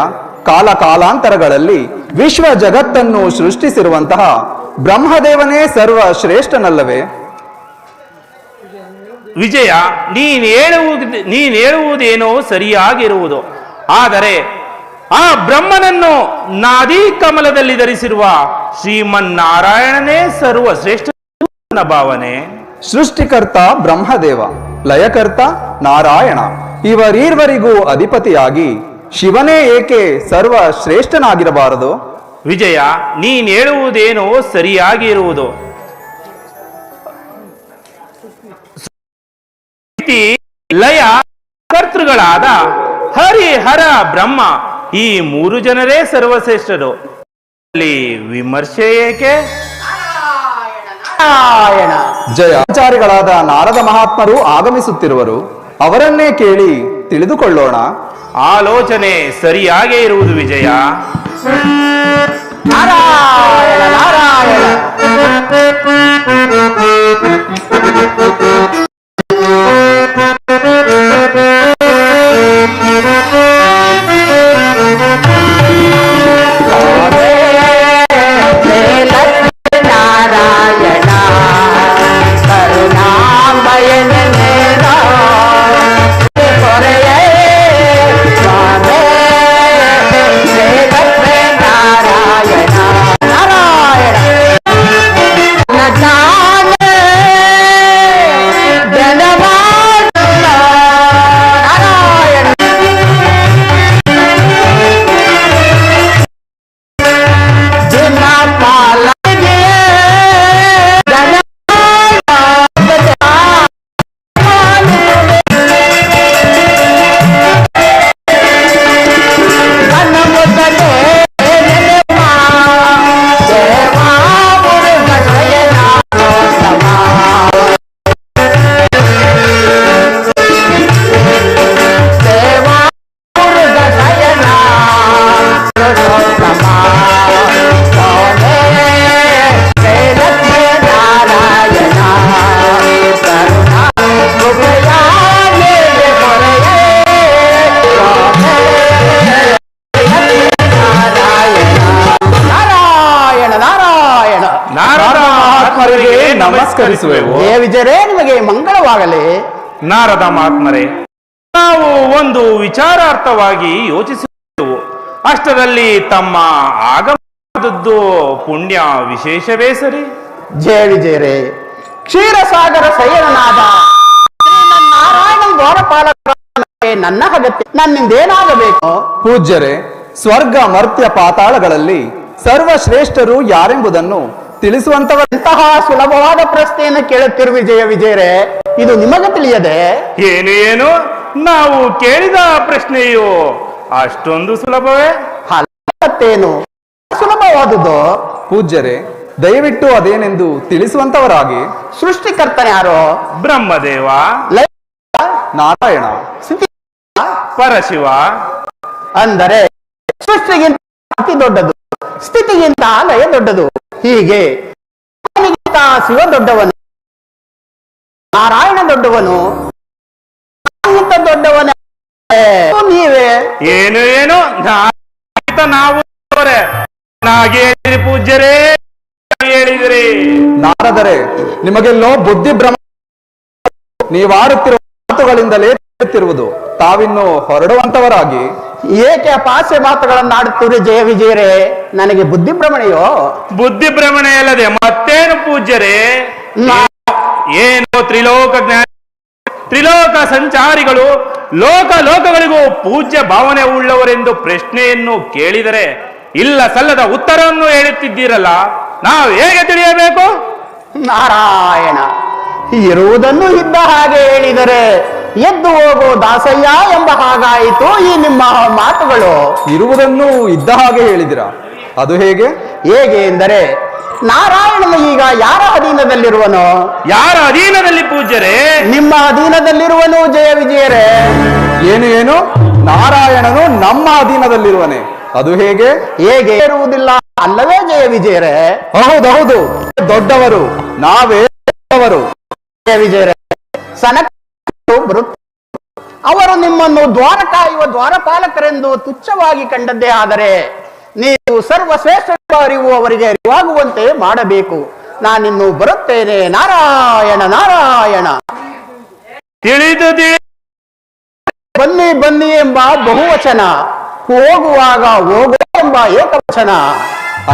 ಕಾಲಾಂತರಗಳಲ್ಲಿ ವಿಶ್ವ ಜಗತ್ತನ್ನು ಸೃಷ್ಟಿಸಿರುವಂತಹ ಬ್ರಹ್ಮದೇವನೇ ಸರ್ವ ಶ್ರೇಷ್ಠನಲ್ಲವೇ? ವಿಜಯ, ನೀನ್ ಹೇಳುವುದೇನೋ ಸರಿಯಾಗಿರುವುದು. ಆದರೆ ಆ ಬ್ರಹ್ಮನನ್ನು ನಾದಿ ಕಮಲದಲ್ಲಿ ಧರಿಸಿರುವ ಶ್ರೀಮನ್ನಾರಾಯಣನೇ ಸರ್ವಶ್ರೇಷ್ಠ ಭಾವನೆ. ಸೃಷ್ಟಿಕರ್ತ ಬ್ರಹ್ಮದೇವ, ಲಯಕರ್ತ ನಾರಾಯಣ, ಇವರೀರ್ವರಿಗೂ ಅಧಿಪತಿಯಾಗಿ ಶಿವನೇ ಏಕೆ ಸರ್ವ ಶ್ರೇಷ್ಠನಾಗಿರಬಾರದು? ವಿಜಯ, ನೀನ್ ಹೇಳುವುದೇನೋ ಸರಿಯಾಗಿರುವುದು. ಲಯ ಕರ್ತೃಗಳಾದ ಹರಿಹರ ಬ್ರಹ್ಮ ಈ ಮೂರು ಜನರೇ ಸರ್ವಶ್ರೇಷ್ಠರು. ಅಲ್ಲಿ ವಿಮರ್ಶೆ ಏಕೆ? ಜಯಾಚಾರಿಗಳಾದ ನಾರದ ಮಹಾತ್ಮರು ಆಗಮಿಸುತ್ತಿರುವರು. ಅವರನ್ನೇ ಕೇಳಿ ತಿಳಿದುಕೊಳ್ಳೋಣ. ಆಲೋಚನೆ ಸರಿಯಾಗೇ ಇರುವುದು ವಿಜಯ. ನಾರಾಯಣ ನಾರಾಯಣ. ನಮಸ್ಕರಿಸುವೆವು. ವಿಜಯರೇ, ನಿಮಗೆ ಮಂಗಳವಾಗಲಿ. ನಾರದ ಮಹಾತ್ಮರೇ, ನಾವು ಒಂದು ವಿಚಾರಾರ್ಥವಾಗಿ ಯೋಚಿಸಿದೆವು. ಅಷ್ಟರಲ್ಲಿ ತಮ್ಮ ಆಗಮನದ್ದು ಪುಣ್ಯ ವಿಶೇಷವೇ ಸರಿ. ಜಯ ವಿಜಯರೇ, ಕ್ಷೀರಸಾಗರ ಶಯನನಾದ ಶ್ರೀಮನ್ನಾರಾಯಣ ದ್ವಾರಪಾಲಕ ನನ್ನ ಅಗತ್ಯ. ನನ್ನಿಂದೇನಾಗಬೇಕು? ಪೂಜ್ಯರೇ, ಸ್ವರ್ಗ ಮರ್ತ್ಯ ಪಾತಾಳಗಳಲ್ಲಿ ಸರ್ವಶ್ರೇಷ್ಠರು ಯಾರೆಂಬುದನ್ನು ತಿಳಿಸುವಂತವರಂತಹ ಸುಲಭವಾದ ಪ್ರಶ್ನೆಯನ್ನು ಕೇಳುತ್ತಿರುವ ವಿಜಯರೇ, ಇದು ನಿಮಗೆ ತಿಳಿಯದೆ? ಏನು ನಾವು ಕೇಳಿದ ಪ್ರಶ್ನೆಯು ಅಷ್ಟೊಂದು ಸುಲಭವೇ? ಮತ್ತೇನು ಸುಲಭವಾದುದು? ಪೂಜ್ಯರೇ, ದಯವಿಟ್ಟು ಅದೇನೆಂದು ತಿಳಿಸುವಂತವರಾಗಿ. ಸೃಷ್ಟಿಕರ್ತನ ಯಾರು? ಬ್ರಹ್ಮದೇವ, ನಾರಾಯಣ, ಪರಶಿವ. ಅಂದರೆ ಸೃಷ್ಟಿಗಿಂತ ಅತಿ ದೊಡ್ಡದು, ಸ್ಥಿತಿಗಿಂತ ಲಯ ದೊಡ್ಡದು. ಹೀಗೆ ಶಿವ ದೊಡ್ಡವನು, ನಾರಾಯಣ ದೊಡ್ಡವನು, ದೊಡ್ಡವನ ನೀವೇ. ಏನು ನಾವು ಪೂಜ್ಯರೇ ಹೇಳಿದ್ರಿ. ನಾರದರೆ, ನಿಮಗೆಲ್ಲೋ ಬುದ್ಧಿ ಭ್ರಮ. ನೀವಾಡುತ್ತಿರುವ ಮಾತುಗಳಿಂದಲೇ ತಿಳಿಯುತ್ತಿರುವುದು. ತಾವಿನ್ನು ಹೊರಡುವಂತವರಾಗಿ. ಏಕೆ ಅಪಾಸ್ಯ ಮಾತುಗಳನ್ನಾಡುತ್ತೀರಿ ಜಯ ವಿಜಯರೇ? ನನಗೆ ಬುದ್ಧಿಭ್ರಮಣೆಯೋ? ಬುದ್ಧಿಭ್ರಮಣೆ ಅಲ್ಲದೆ ಮತ್ತೇನು ಪೂಜ್ಯರೇ? ಏನು ತ್ರಿಲೋಕ ಜ್ಞಾನ ತ್ರಿಲೋಕ ಸಂಚಾರಿಗಳು ಲೋಕ ಲೋಕಗಳಿಗೂ ಪೂಜ್ಯ ಭಾವನೆ ಉಳ್ಳವರೆಂದು ಪ್ರಶ್ನೆಯನ್ನು ಕೇಳಿದರೆ ಇಲ್ಲ ಸಲ್ಲದ ಉತ್ತರವನ್ನು ಹೇಳುತ್ತಿದ್ದೀರಲ್ಲ, ನಾವು ಹೇಗೆ ತಿಳಿಯಬೇಕು? ನಾರಾಯಣ, ಇರುವುದನ್ನು ಇದ್ದ ಹಾಗೆ ಹೇಳಿದರೆ ಎದ್ದು ಹೋಗೋ ದಾಸಯ್ಯ ಎಂಬ ಹಾಗಾಯಿತು ಈ ನಿಮ್ಮ ಮಾತುಗಳು. ಇರುವುದನ್ನು ಇದ್ದ ಹಾಗೆ ಹೇಳಿದಿರ, ಅದು ಹೇಗೆ? ಹೇಗೆ ಎಂದರೆ ನಾರಾಯಣನು ಈಗ ಯಾರ ಅಧೀನದಲ್ಲಿರುವನು? ಯಾರ ಅಧೀನದಲ್ಲಿ ಪೂಜ್ಯರೇ? ನಿಮ್ಮ ಅಧೀನದಲ್ಲಿರುವನು ಜಯ ವಿಜಯರೇ. ಏನು ನಾರಾಯಣನು ನಮ್ಮ ಅಧೀನದಲ್ಲಿರುವನೆ, ಅದು ಹೇಗೆ? ಹೇಗೆ ಇರುವುದಿಲ್ಲ ಅಲ್ಲವೇ ಜಯ ವಿಜಯರೇ? ಹೌದೌದು, ದೊಡ್ಡವರು ನಾವೇ ದೊಡ್ಡವರು. ಜಯ ವಿಜಯರೇ, ಸನಕ ಅವರು ನಿಮ್ಮನ್ನು ದ್ವಾರ ಕಾಯುವ ದ್ವಾರಪಾಲಕರೆಂದು ತುಚ್ಛವಾಗಿ ಕಂಡದ್ದೇ ಆದರೆ ನೀವು ಸರ್ವಶ್ರೇಷ್ಠ ಅರಿವು ಅವರಿಗೆ ಅರಿವಾಗುವಂತೆ ಮಾಡಬೇಕು. ನಾನಿನ್ನು ಬರುತ್ತೇನೆ. ನಾರಾಯಣ ನಾರಾಯಣ. ತಿಳಿದು ಬನ್ನಿ ಬನ್ನಿ ಎಂಬ ಬಹುವಚನ, ಹೋಗುವಾಗ ಹೋಗು ಎಂಬ ಏಕವಚನ.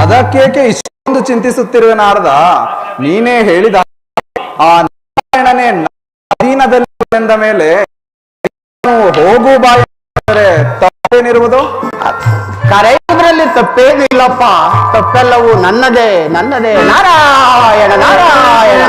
ಅದಕ್ಕೇಕೆ ಇಷ್ಟೊಂದು ಚಿಂತಿಸುತ್ತಿರುವೆ ನಾರದ? ನೀನೇ ಹೇಳಿದ ಆ ನಾರಾಯಣನೇ ಅಧೀನದಲ್ಲಿ ಎಂದ ಮೇಲೆ ಹೋಗು ಬಾಯಿ ತಪ್ಪೇನಿರುವುದು? ಕರೆಯುವುದರಲ್ಲಿ ತಪ್ಪೇನಿಲ್ಲಪ್ಪ, ತಪ್ಪೆಲ್ಲವೂ ನನ್ನದೇ ನನ್ನದೇ. ನಾರಾಯಣ ನಾರಾಯಣ.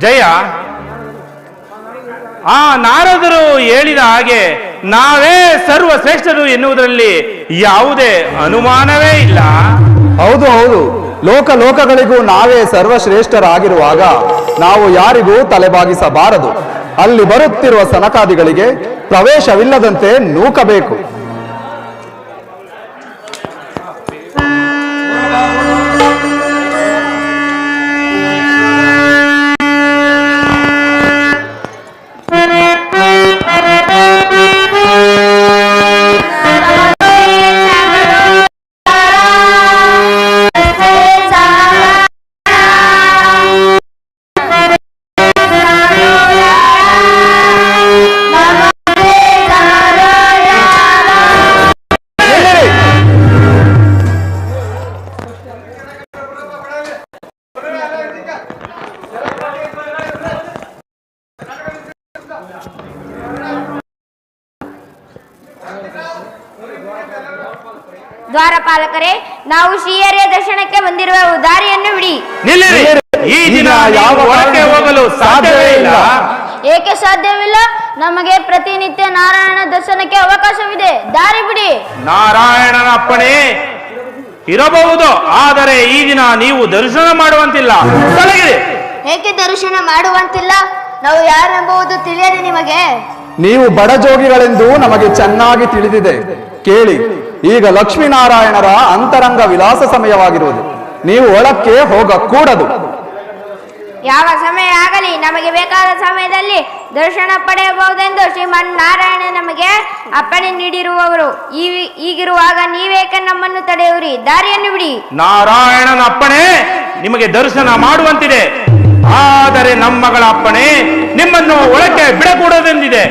ಜಯ, ಆ ನಾರದರು ಹೇಳಿದ ಹಾಗೆ ನಾವೇ ಸರ್ವಶ್ರೇಷ್ಠರು ಎನ್ನುವುದರಲ್ಲಿ ಯಾವುದೇ ಅನುಮಾನವೇ ಇಲ್ಲ. ಹೌದು ಹೌದು, ಲೋಕ ಲೋಕಗಳಿಗೂ ನಾವೇ ಸರ್ವಶ್ರೇಷ್ಠರಾಗಿರುವಾಗ ನಾವು ಯಾರಿಗೂ ತಲೆಬಾಗಿಸಬಾರದು. ಅಲ್ಲಿ ಬರುತ್ತಿರುವ ಸನಕಾದಿಗಳಿಗೆ ಪ್ರವೇಶವಿಲ್ಲದಂತೆ ನೂಕಬೇಕು. ದ್ವಾರಪಾಲಕರೇ, ನಾವು ಶ್ರೀಹರಿಯ ದರ್ಶನಕ್ಕೆ ಬಂದಿರುವ ದಾರಿಯನ್ನು ಬಿಡಿ. ನಿಲ್ಲಿರಿ. ಈ ದಿನ ಯಾವ ಹೊರಕ್ಕೆ ಹೋಗಲು ಸಾಧ್ಯವೇ ಇಲ್ಲ. ಏಕೆ ಸಾಧ್ಯವಿಲ್ಲ? ನಮಗೆ ಪ್ರತಿನಿತ್ಯ ನಾರಾಯಣ ದರ್ಶನಕ್ಕೆ ಅವಕಾಶವಿದೆ, ದಾರಿ ಬಿಡಿ. ನಾರಾಯಣನ ಅಪ್ಪಣೆ ಇರಬಹುದು, ಆದರೆ ಈ ದಿನ ನೀವು ದರ್ಶನ ಮಾಡುವಂತಿಲ್ಲ. ತೊಲಗಿರಿ. ಏಕೆ ದರ್ಶನ ಮಾಡುವಂತಿಲ್ಲ? ನಾವು ಯಾರೆಂಬುದು ತಿಳಿಯದೆ ನಿಮಗೆ? ನೀವು ಬಡಜೋಗಿಗಳೆಂದು ನಮಗೆ ಚೆನ್ನಾಗಿ ತಿಳಿದಿದೆ. ಕೇಳಿ, ಈಗ ಲಕ್ಷ್ಮೀನಾರಾಯಣರ ಅಂತರಂಗ ವಿಲಾಸ ಸಮಯವಾಗಿರುವುದು. ನೀವು ಒಳಕ್ಕೆ ಹೋಗಕೂಡದು. ಯಾವ ಸಮಯ ಆಗಲಿ, ನಮಗೆ ಬೇಕಾದ ಸಮಯದಲ್ಲಿ ದರ್ಶನ ಪಡೆಯಬಹುದೆಂದು ಶ್ರೀಮನ್ ನಾರಾಯಣ ನಮಗೆ ಅಪ್ಪಣೆ ನೀಡಿರುವವರು. ಈಗಿರುವಾಗ ನೀವೇಕೆ ನಮ್ಮನ್ನು ತಡೆಯುವಿರಿ? ದಾರಿಯನ್ನು ಬಿಡಿ. ನಾರಾಯಣನ ಅಪ್ಪಣೆ ನಿಮಗೆ ದರ್ಶನ ಮಾಡುವಂತಿದೆ, ಆದರೆ ನಮ್ಮಗಳ ಅಪ್ಪಣೆ ನಿಮ್ಮನ್ನು ಒಳಕ್ಕೆ ಬಿಡಕೂಡದೆಂದಿದೆ.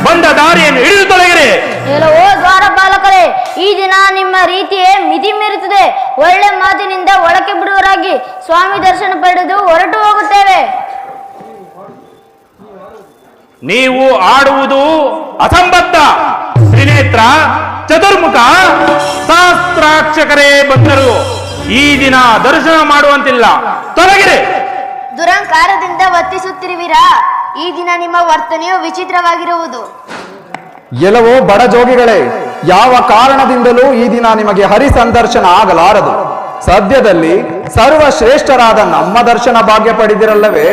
ಬಂದ ದಾರಿಯನ್ನು ಹಿಡಿದು ತೊಲಗಿರಿ. ಎಲ್ಲವೋ ದ್ವಾರಪಾಲಕರೇ, ಈ ದಿನ ನಿಮ್ಮ ರೀತಿಯೇ ಮಿತಿ ಮೀರುತ್ತದೆ. ಒಳ್ಳೆ ಮಾತಿನಿಂದ ಒಳಕ್ಕೆ ಬಿಡುವರಾಗಿ ಸ್ವಾಮಿ ದರ್ಶನ ಪಡೆದು ಹೊರಟು ಹೋಗುತ್ತೇವೆ. ನೀವು ಆಡುವುದು ಅಸಂಬದ್ಧ. ತ್ರಿನೇತ್ರ, ಚತುರ್ಮುಖ, ಶಾಸ್ತ್ರಾಕ್ಷಕರೇ ಬಂದರು. ಈ ದಿನ ದರ್ಶನ ಮಾಡುವಂತಿಲ್ಲ, ತೊಲಗಿರಿ. ದುರಂಕಾರದಿಂದ ವರ್ತಿಸುತ್ತಿರುವಿರಾ? ಈ ದಿನ ನಿಮ್ಮ ವರ್ತನೆಯು ವಿಚಿತ್ರವಾಗಿರುವುದು. ಎಲ್ಲವೋ ಬಡ ಜೋಗಿಗಳೇ, ಯಾವ ಕಾರಣದಿಂದಲೂ ಈ ದಿನ ನಿಮಗೆ ಹರಿ ಸಂದರ್ಶನ ಆಗಲಾರದು. ಸದ್ಯದಲ್ಲಿ ಸರ್ವಶ್ರೇಷ್ಠರಾದ ನಮ್ಮ ದರ್ಶನ ಭಾಗ್ಯ ಪಡೆದಿರಲ್ಲವೇ,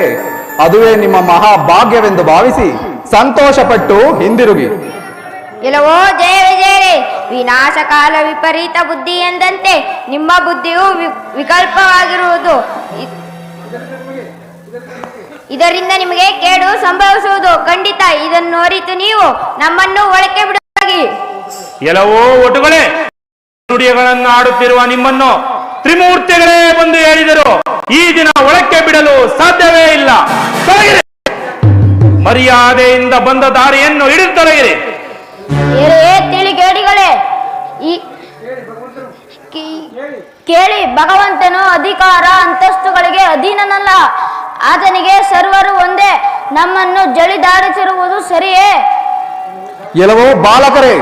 ಅದುವೇ ನಿಮ್ಮ ಮಹಾಭಾಗ್ಯವೆಂದು ಭಾವಿಸಿ ಸಂತೋಷಪಟ್ಟು ಹಿಂದಿರುಗಿ. ಎಲ್ಲವೋ ಜಯ ವಿಜಯರೇ, ವಿನಾಶಕಾಲ ವಿಪರೀತ ಬುದ್ಧಿ ಎಂದಂತೆ ನಿಮ್ಮ ಬುದ್ಧಿಯು ವಿಕಲ್ಪವಾಗಿರುವುದು. ಇದರಿಂದ ನಿಮಗೆ ಕೇಡು ಸಂಭವಿಸುವುದು ಖಂಡಿತ. ಇದನ್ನು ಅರಿತು ನೀವು ನಮ್ಮನ್ನು ಒಳಕ್ಕೆ ಬಿಡಲಾಗಿ. ಎಲ್ಲವೋ ಒಟುಗಳೇ, ನುಡಿಗಳನ್ನು ಆಡುತ್ತಿರುವ ನಿಮ್ಮನ್ನು ತ್ರಿಮೂರ್ತಿಗಳೇ ಬಂದು ಹೇಳಿದರು. ಈ ದಿನ ಒಳಕ್ಕೆ ಬಿಡಲು ಸಾಧ್ಯವೇ ಇಲ್ಲ, ತೊಲಗಿರಿ. ಮರ್ಯಾದೆಯಿಂದ ಬಂದ ದಾರಿಯನ್ನು ಹಿಡಿದು ತೊಲಗಿರಿ. ತಿಳಿಗೇಡಿಗಳೇ, ಕೇಳಿ, ಭಗವಂತನು ಅಧಿಕಾರ ಅಂತಸ್ತುಗಳಿಗೆ ಅಧೀನನಲ್ಲ. ಆತನಿಗೆ ಸರ್ವರು ಒಂದೇ. ನಮ್ಮನ್ನು ಜಳಿದಾಡಿಸಿರುವುದು ಸರಿಯೇ? ಎಲ್ಲವೋ ಬಾಲಕರೇ,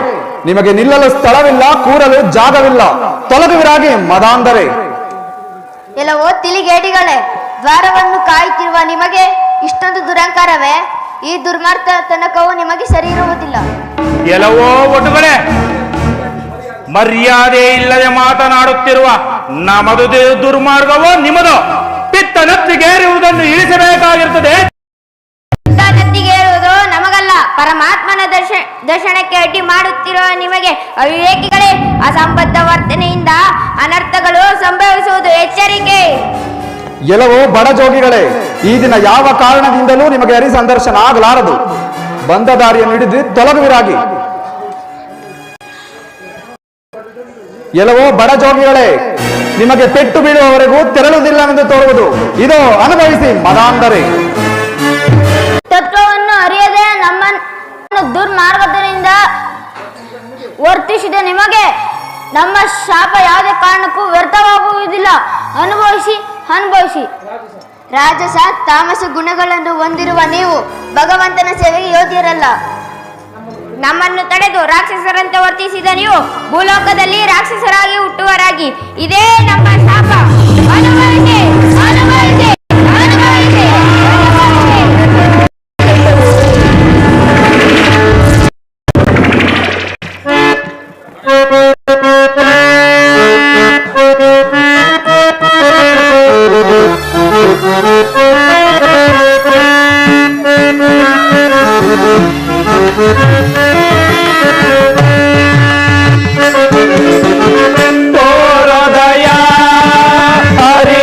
ನಿಮಗೆ ನಿಲ್ಲಲು ಸ್ಥಳವಿಲ್ಲ, ಕೂರಲು ಜಾಗವಿಲ್ಲ, ತೊಲಗುವಿರಾಗಿ ಮದಾಂಧರೇ. ಎಲ್ಲವೋ ತಿಳಿಗೇಡಿಗಳೇ, ದ್ವಾರವನ್ನು ಕಾಯುತ್ತಿರುವ ನಿಮಗೆ ಇಷ್ಟೊಂದು ದುರಂಕಾರವೇ? ಈ ದುರ್ಮಾರ್ಗ ತನಕವು ನಿಮಗೆ ಸರಿ ಇರುವುದಿಲ್ಲ. ಎಲ್ಲವೋ ಒಟುಗಳೇ, ಮರ್ಯಾದೆ ಇಲ್ಲದೆ ಮಾತನಾಡುತ್ತಿರುವ ನಮದು ದುರ್ಮಾರ್ಗವೋ ನಿಮ್ಮದು? ಪಿತ್ತ ನತ್ತಿಗೇರುವುದನ್ನು ಇಳಿಸಬೇಕಾಗಿರುತ್ತದೆ. ನತ್ತಿಗೇರುವುದು ನಮಗಲ್ಲ, ಪರಮಾತ್ಮನ ದರ್ಶನಕ್ಕೆ ಅಡ್ಡಿ ಮಾಡುತ್ತಿರುವ ನಿಮಗೆ ಅವಿವೇಕಿಗಳೇ. ಅಸಂಬದ್ಧ ವರ್ತನೆಯಿಂದ ಅನರ್ಥಗಳು ಸಂಭವಿಸುವುದು ಎಚ್ಚರಿಕೆ. ಎಲ್ಲವೋ ಬಡ ಜೋಗಿಗಳೇ, ಈ ದಿನ ಯಾವ ಕಾರಣದಿಂದಲೂ ನಿಮಗೆ ಹರಿ ಸಂದರ್ಶನ ಆಗಲಾರದು. ಬಂದ ದಾರಿಯನ್ನು ಹಿಡಿದು ತೊಲಗುವಿರಾಗಿ. ಎಲ್ಲವೋ ಬಡ ಜೋಗಿಗಳೇ, ನಿಮಗೆ ಪೆಟ್ಟು ಬೀಳುವವರೆಗೂ ತೆರಳುವುದಿಲ್ಲವೆಂದು ತೋರುವುದು. ಇದು ಅನುಭವಿಸಿ ಮದಾಂಧರೇ. ತತ್ವವನ್ನು ಅರಿಯದೆ ನಮ್ಮನ್ನು ದುರ್ಮಾರ್ಗದಿಂದ ವರ್ತಿಸಿದ ನಿಮಗೆ ನಮ್ಮ ಶಾಪ ಯಾವುದೇ ಕಾರಣಕ್ಕೂ ವ್ಯರ್ಥವಾಗುವುದಿಲ್ಲ. ಅನುಭವಿಸಿ. ರಾಜಸ ತಾಮಸ ಗುಣಗಳನ್ನು ಹೊಂದಿರುವ ನೀವು ಭಗವಂತನ ಸೇವೆಗೆ ಯೋಗ್ಯರಲ್ಲ. ನಮ್ಮನ್ನು ತಡೆದು ರಾಕ್ಷಸರಂತೆ ವರ್ತಿಸಿದ ನೀವು ಭೂಲೋಕದಲ್ಲಿ ರಾಕ್ಷಸರಾಗಿ ಹುಟ್ಟುವರಾಗಿ. ಇದೇ ನಮ್ಮ ಶಾಪ. ಅನುಭವಿಸಿ. ತೋರದಯ ಹರಿ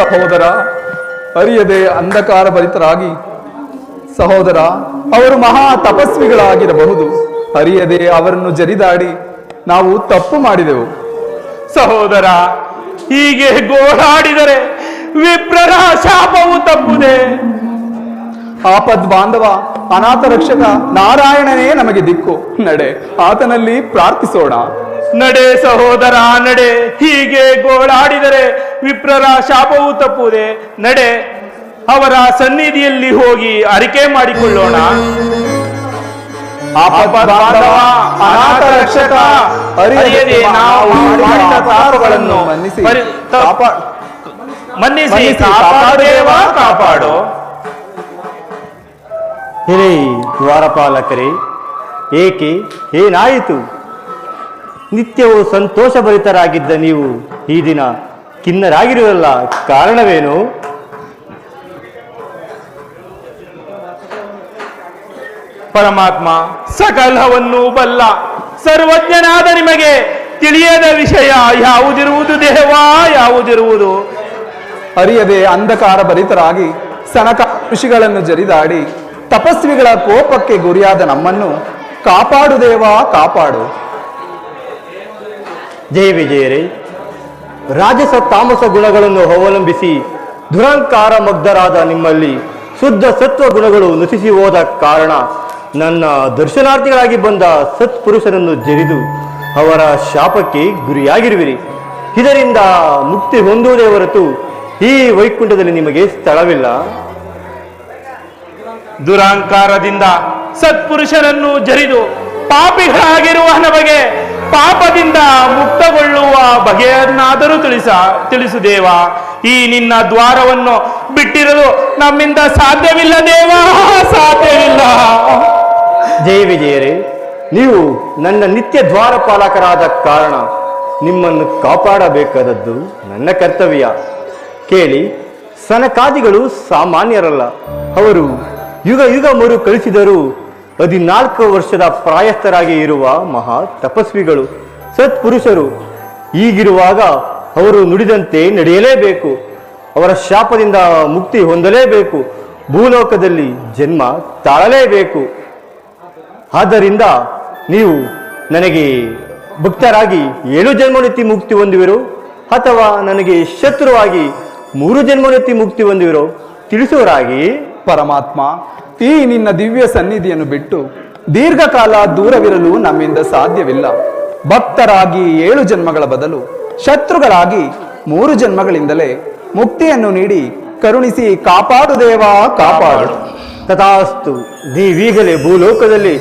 ಸಹೋದರ, ಅರಿಯದೆ ಅಂಧಕಾರ ಭರಿತರಾಗಿ ಸಹೋದರ, ಅವರು ಮಹಾ ತಪಸ್ವಿಗಳಾಗಿರಬಹುದು. ಅರಿಯದೆ ಅವರನ್ನು ಜರಿದಾಡಿ ನಾವು ತಪ್ಪು ಮಾಡಿದೆವು. ಸಹೋದರ, ಹೀಗೆ ಗೋಳಾಡಿದರೆ ವಿಪ್ರರ ಶಾಪವು ತಪ್ಪುದೆ. ಆಪದ್ ಬಾಂಧವ, ಅನಾಥ ರಕ್ಷಕ ನಾರಾಯಣನೇ ನಮಗೆ ದಿಕ್ಕು. ನಡೆ, ಆತನಲ್ಲಿ ಪ್ರಾರ್ಥಿಸೋಣ. ನಡೆ ಸಹೋದರ, ನಡೆ. ಹೀಗೆ ಗೋಳಾಡಿದರೆ ವಿಪ್ರರ ಶಾಪವು ತಪ್ಪುದೆ. ನಡೆ, ಅವರ ಸನ್ನಿಧಿಯಲ್ಲಿ ಹೋಗಿ ಅರಿಕೆ ಮಾಡಿಕೊಳ್ಳೋಣ. ಆಪದ್ ಬಾಂಧವ, ಅನಾಥ ರಕ್ಷಕ, ಅರಿಯದೆ ನಾವು ಮಾಡಿದ ಪಾಪಗಳನ್ನು ಮನ್ನಿಸಿ ಕಾಪಾಡುವ ಕಾಪಾಡು. ಹಿರೇ ದ್ವಾರಪಾಲಕರೇ, ಏಕೆ, ಏನಾಯಿತು? ನಿತ್ಯವೂ ಸಂತೋಷಭರಿತರಾಗಿದ್ದ ನೀವು ಈ ದಿನ ಖಿನ್ನರಾಗಿರುವಲ್ಲ, ಕಾರಣವೇನು? ಪರಮಾತ್ಮ ಸಕಲವನ್ನು ಬಲ್ಲ ಸರ್ವಜ್ಞನಾದ ನಿಮಗೆ ತಿಳಿಯದ ವಿಷಯ ಯಾವುದಿರುವುದು ದೇವಾ, ಯಾವುದಿರುವುದು? ಅರಿಯದೆ ಅಂಧಕಾರ ಭರಿತರಾಗಿ ಸನಕ ಋಷಿಗಳನ್ನು ಜರಿದಾಡಿ ತಪಸ್ವಿಗಳ ಕೋಪಕ್ಕೆ ಗುರಿಯಾದ ನಮ್ಮನ್ನು ಕಾಪಾಡು ದೇವ, ಕಾಪಾಡು. ಜಯ ವಿಜಯರೇ, ರಾಜಸ ತಾಮಸ ಗುಣಗಳನ್ನು ಅವಲಂಬಿಸಿ ದುರಹಂಕಾರ ಮಗ್ಧರಾದ ನಿಮ್ಮಲ್ಲಿ ಶುದ್ಧ ಸತ್ವ ಗುಣಗಳು ನಶಿಸಿ ಹೋದ ಕಾರಣ ನನ್ನ ದರ್ಶನಾರ್ಥಿಗಳಾಗಿ ಬಂದ ಸತ್ಪುರುಷರನ್ನು ಜರಿದು ಅವರ ಶಾಪಕ್ಕೆ ಗುರಿಯಾಗಿರುವಿರಿ. ಇದರಿಂದ ಮುಕ್ತಿ ಹೊಂದುವುದೇ ಹೊರತು ಈ ವೈಕುಂಠದಲ್ಲಿ ನಿಮಗೆ ಸ್ಥಳವಿಲ್ಲ. ದುರಹಂಕಾರದಿಂದ ಸತ್ಪುರುಷರನ್ನು ಜರಿದು ಪಾಪಿಗಳಾಗಿರುವ ನಮಗೆ ಪಾಪದಿಂದ ಮುಕ್ತಗೊಳ್ಳುವ ಬಗೆಯನ್ನಾದರೂ ತಿಳಿಸು ದೇವ. ಈ ನಿನ್ನ ದ್ವಾರವನ್ನು ಬಿಟ್ಟಿರಲು ನಮ್ಮಿಂದ ಸಾಧ್ಯವಿಲ್ಲ ದೇವ, ಸಾಧ್ಯವಿಲ್ಲ. ಜಯ ವಿಜಯರೇ, ನೀವು ನನ್ನ ನಿತ್ಯ ದ್ವಾರಪಾಲಕರಾದ ಕಾರಣ ನಿಮ್ಮನ್ನು ಕಾಪಾಡಬೇಕಾದದ್ದು ನನ್ನ ಕರ್ತವ್ಯ. ಕೇಳಿ, ಸನಕಾದಿಗಳು ಸಾಮಾನ್ಯರಲ್ಲ. ಅವರು ಯುಗ ಯುಗ ಮರು ಕಳಿಸಿದರೂ 14 ವರ್ಷದ ಪ್ರಾಯಸ್ಥರಾಗಿ ಇರುವ ಮಹಾ ತಪಸ್ವಿಗಳು, ಸತ್ಪುರುಷರು. ಹೀಗಿರುವಾಗ ಅವರು ನುಡಿದಂತೆ ನಡೆಯಲೇಬೇಕು. ಅವರ ಶಾಪದಿಂದ ಮುಕ್ತಿ ಹೊಂದಲೇಬೇಕು. ಭೂಲೋಕದಲ್ಲಿ ಜನ್ಮ ತಾಳಲೇಬೇಕು. ಆದ್ದರಿಂದ ನೀವು ನನಗೆ ಭಕ್ತರಾಗಿ 7 ಜನ್ಮನೆತ್ತಿ ಮುಕ್ತಿ ಹೊಂದುವಿರೋ ಅಥವಾ ನನಗೆ ಶತ್ರುವಾಗಿ 3 ಜನ್ಮನೆತ್ತಿ ಮುಕ್ತಿ ಹೊಂದುವಿರೋ ತಿಳಿಸುವರಾಗಿ. ಪರಮಾತ್ಮ, ಈ ನಿನ್ನ ದಿವ್ಯ ಸನ್ನಿಧಿಯನ್ನು ಬಿಟ್ಟು ದೀರ್ಘಕಾಲ ದೂರವಿರಲು ನಮ್ಮಿಂದ ಸಾಧ್ಯವಿಲ್ಲ. ಭಕ್ತರಾಗಿ 7 ಜನ್ಮಗಳ ಬದಲು ಶತ್ರುಗಳಾಗಿ 3 ಜನ್ಮಗಳಿಂದಲೇ ಮುಕ್ತಿಯನ್ನು ನೀಡಿ ಕರುಣಿಸಿ ಕಾಪಾಡು ದೇವ, ಕಾಪಾಡು. ತಥಾಸ್ತು. ನೀವೀಗಲೇ ಭೂಲೋಕದಲ್ಲಿ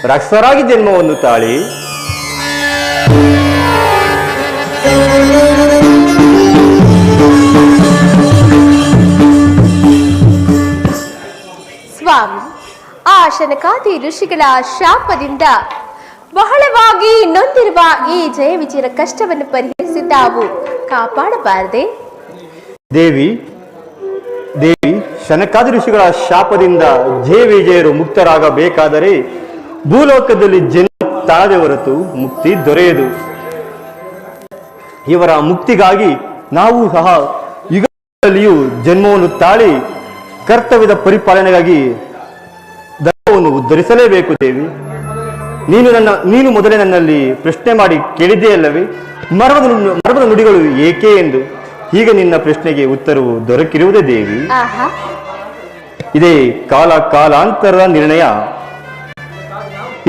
ರಾಕ್ಷಸರಾಗಿ ಜನ್ಮವನ್ನು ತಾಳಿ ಸ್ವಾಮಿ, ಆ ಶನಕಾದಿ ಋಷಿಗಳ ಶಾಪದಿಂದ ಬಹಳವಾಗಿ ನೊಂದಿರುವ ಈ ಜಯ ವಿಜಯರ ಕಷ್ಟವನ್ನು ಪರಿಹರಿಸಿ ತಾವು ಕಾಪಾಡಬಾರದೆ? ದೇವಿ, ಶನಕಾದಿ ಋಷಿಗಳ ಶಾಪದಿಂದ ಜಯ ವಿಜಯರು ಮುಕ್ತರಾಗಬೇಕಾದರೆ ಭೂಲೋಕದಲ್ಲಿ ಜನ್ಮ ತಾಳದೆ ಹೊರತು ಮುಕ್ತಿ ದೊರೆಯದು. ಇವರ ಮುಕ್ತಿಗಾಗಿ ನಾವು ಸಹ ಯುಗದಲ್ಲಿಯೂ ಜನ್ಮವನ್ನು ತಾಳಿ ಕರ್ತವ್ಯದ ಪರಿಪಾಲನೆಗಾಗಿ ಧರ್ಮವನ್ನು ಉದ್ಧರಿಸಲೇಬೇಕು. ದೇವಿ, ನೀನು ಮೊದಲೇ ನನ್ನಲ್ಲಿ ಪ್ರಶ್ನೆ ಮಾಡಿ ಕೇಳಿದ್ದೇ ಅಲ್ಲವೇ ಮರ್ಮದ ನುಡಿಗಳು ಏಕೆ ಎಂದು? ಈಗ ನಿನ್ನ ಪ್ರಶ್ನೆಗೆ ಉತ್ತರವು ದೊರಕಿರುವುದೇ ದೇವಿ. ಇದೇ ಕಾಲಾಂತರದ ನಿರ್ಣಯ.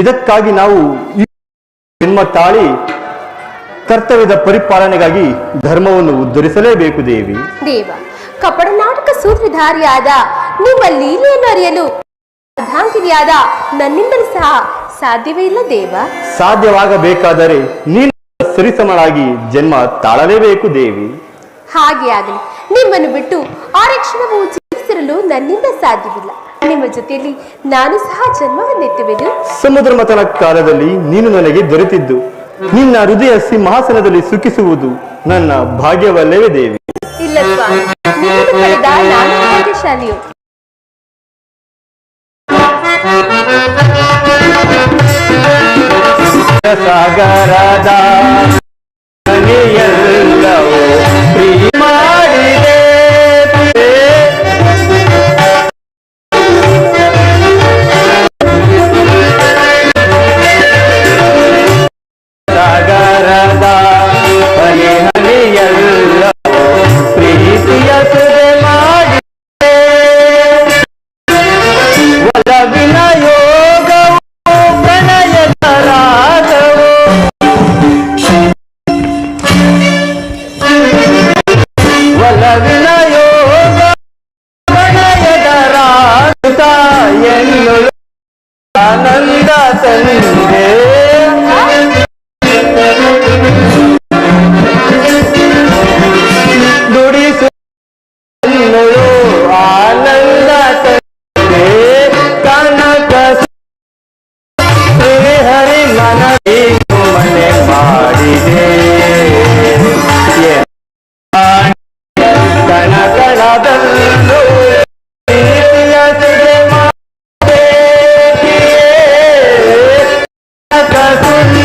ಇದಕ್ಕಾಗಿ ನಾವು ಜನ್ಮ ತಾಳಿ ಕರ್ತವ್ಯದ ಪರಿಪಾಲನೆಗಾಗಿ ಧರ್ಮವನ್ನು ಉದ್ಧರಿಸಲೇಬೇಕು ದೇವಿ. ದೇವ, ಕಪಟ ನಾಟಕ ಸೂತ್ರಧಾರಿಯಾದ ನಿಮ್ಮ ಲೀಲೆಯನ್ನು ಅರಿಯಲು ಅರ್ಧಾಂಗಿನಿಯಾದ ನನ್ನಿಂದಲೂ ಸಹ ಸಾಧ್ಯವೇ ಇಲ್ಲ ದೇವ. ಸಾಧ್ಯವಾಗಬೇಕಾದರೆ ನೀನು ಸರಿಸಮಳಾಗಿ ಜನ್ಮ ತಾಳಲೇಬೇಕು ದೇವಿ. ಹಾಗೆ ಆಗಲಿ. ನಿಮ್ಮನ್ನು ಬಿಟ್ಟು ಆರಕ್ಷಣವು ಜೀವಿಸಿರಲು ನನ್ನಿಂದ ಸಾಧ್ಯವಿಲ್ಲ. ನಿಮ್ಮ ಜೊತೆಯಲ್ಲಿ ನಾನು ಸಹ ಜನ್ಮವನ್ನೆತ್ತುವೆನು. ಸಮುದ್ರ ಮಥನ ಕಾಲದಲ್ಲಿ ನೀನು ನನಗೆ ದೊರೆತಿದ್ದು ನಿನ್ನ ಹೃದಯ ಸಿಂಹಾಸನದಲ್ಲಿ ಸುಖಿಸುವುದು ನನ್ನ ಭಾಗ್ಯವಲ್ಲವೇ ದೇವಿ? ಇಲ್ಲ ಸ್ವಾಮಿ, ನಿಮ್ಮನ್ನು ಪಡೆದ ನಾನು ಭಾಗ್ಯಶಾಲಿಯು. ಸಾಗರದ ಎಲ್ಲವೂ ಪ್ರಿಯ ಮಾಡಿದೆ ನೀನು ಮನೆ ಮಾಡಿದೆ ಕಣ ಕಣದಲ್ಲೂ ಪ್ರೀತಿಯ ಸುದೆ ಮಾಡಿದೆ. ಸುಂದರಿ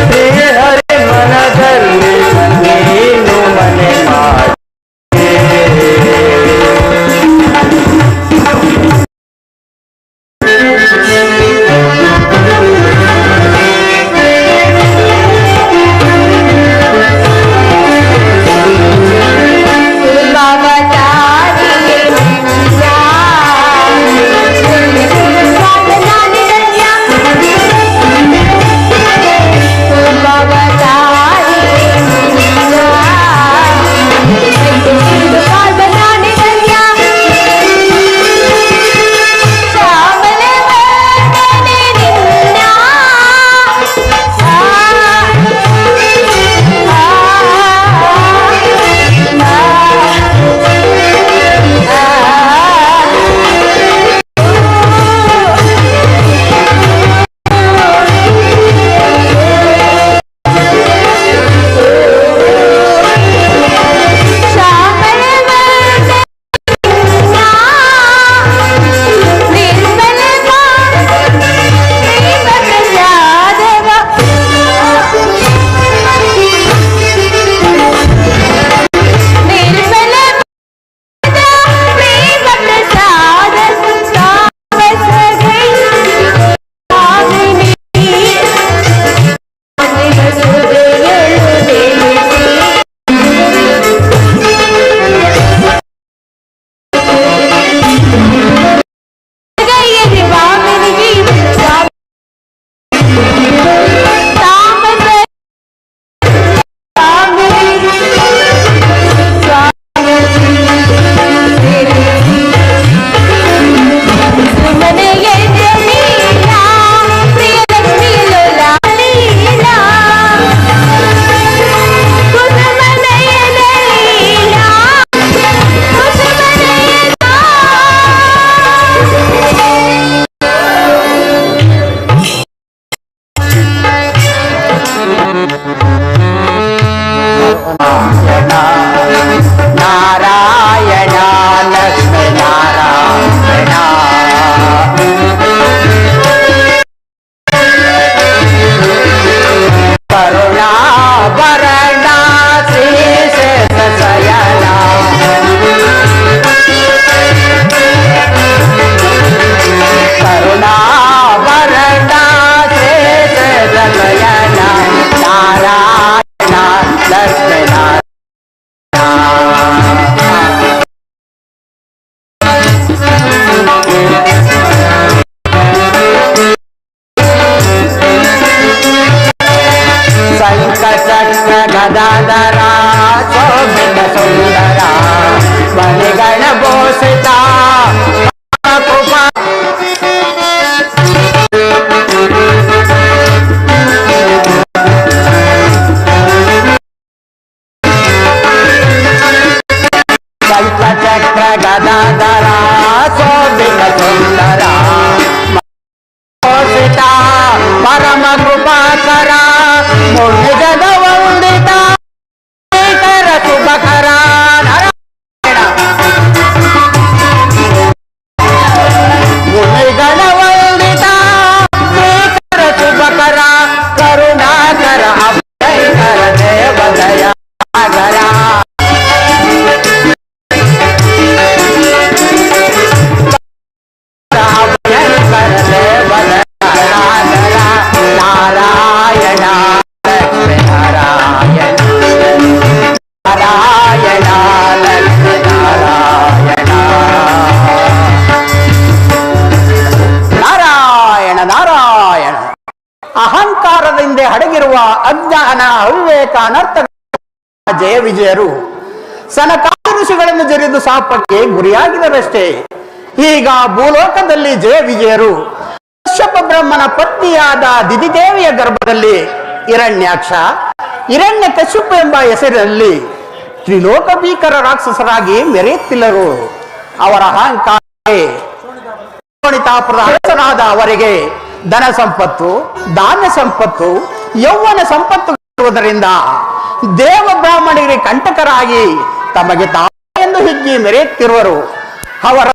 ಶ್ರೀಹರಿ ಮನದಲ್ಲಿ ನೀನು ಮನೆ ಮಾಡಿದೆ. ನಾರಾಯಣ ಲಕ್ಷ್ಮೀ ನಾರಾಯಣ ಕರುಣಾಭರಣ ಶ್ರೀ ಶೇಷಶಯನ ಕರುಣಾಭರಣ ಶ್ರೀ ಶೇಷಶಯನ ನಾರಾಯಣ ಲಕ್ಷ್ಮೀ ನಾರಾಯಣ. ಸಂಕಚಕ್ರ ಗದಾಧರ ಶೋಭಿತ ಸುಂದರ ಮಣಿಗಣ ಘೋಷಿತ ಸಂಕಚಕ್ರ ಗದಾಧರ ಶೋಭಿತ ಸುಂದರ ಘೋಷಿತ ಪರಮ ಕೃಪಾಕರ ಮುಳ್ಳು ಜಗ ವಂದಿತ ಶುಭಕರ ಮುನಿಗಣ ವಂದಿತ ಶುಭಕರ ಕರುಣಾಕರ ಅಭಯಕರ ದೇವದಯ ಸಾಗರ ಅಭಯಕರ ದೇವದಯ ಸಾಗರ ನಾರಾಯಣ ಲಕ್ಷ್ಮೀ ನಾರಾಯಣ ನಾರಾಯಣ ಲಕ್ಷ್ಮೀ ನಾರಾಯಣ ನಾರಾಯಣ ನಾರಾಯಣ. ಅಹಂಕಾರದಿಂದ ಅಡಗಿರುವ ಅಜ್ಞಾನ ಅವಿವೇಕ ಅನರ್ಥ ಜಯ ವಿಜಯರು ಸನಕಾದಿ ಋಷಿಗಳನ್ನು ಜರಿದು ಶಾಪಕ್ಕೆ ಗುರಿಯಾಗಿದರಷ್ಟೇ. ಈಗ ಭೂಲೋಕದಲ್ಲಿ ಜಯ ವಿಜಯರು ಕಶ್ಯಪ ಬ್ರಹ್ಮನ ಪತ್ನಿಯಾದ ದಿದಿದೇವಿಯ ಗರ್ಭದಲ್ಲಿ ಹಿರಣ್ಯಾಕ್ಷ ಹಿರಣ್ಯ ಕಶ್ಯಪ ಎಂಬ ಹೆಸರಿನಲ್ಲಿ ತ್ರಿಲೋಕ ಭೀಕರ ರಾಕ್ಷಸರಾಗಿ ಮೆರೆಯುತ್ತಿಲ್ಲರು. ಅವರ ಅಹಂಕಾರಕ್ಕೆ ಶೋಣಿತಾಪುರದ ಅರಸನಾದ ಅವರಿಗೆ ಧನ ಸಂಪತ್ತು, ಧಾನ್ಯ ಸಂಪತ್ತು, ಯೌವನ ಸಂಪತ್ತು ಇರುವುದರಿಂದ ದೇವ ಬ್ರಾಹ್ಮಣರಿಗೆ ಕಂಟಕರಾಗಿ ತಮಗೆ ತಾವು ಎಂದು ಹಿಗ್ಗಿ ಮೆರೆಯುತ್ತಿರುವರು. ಅವರ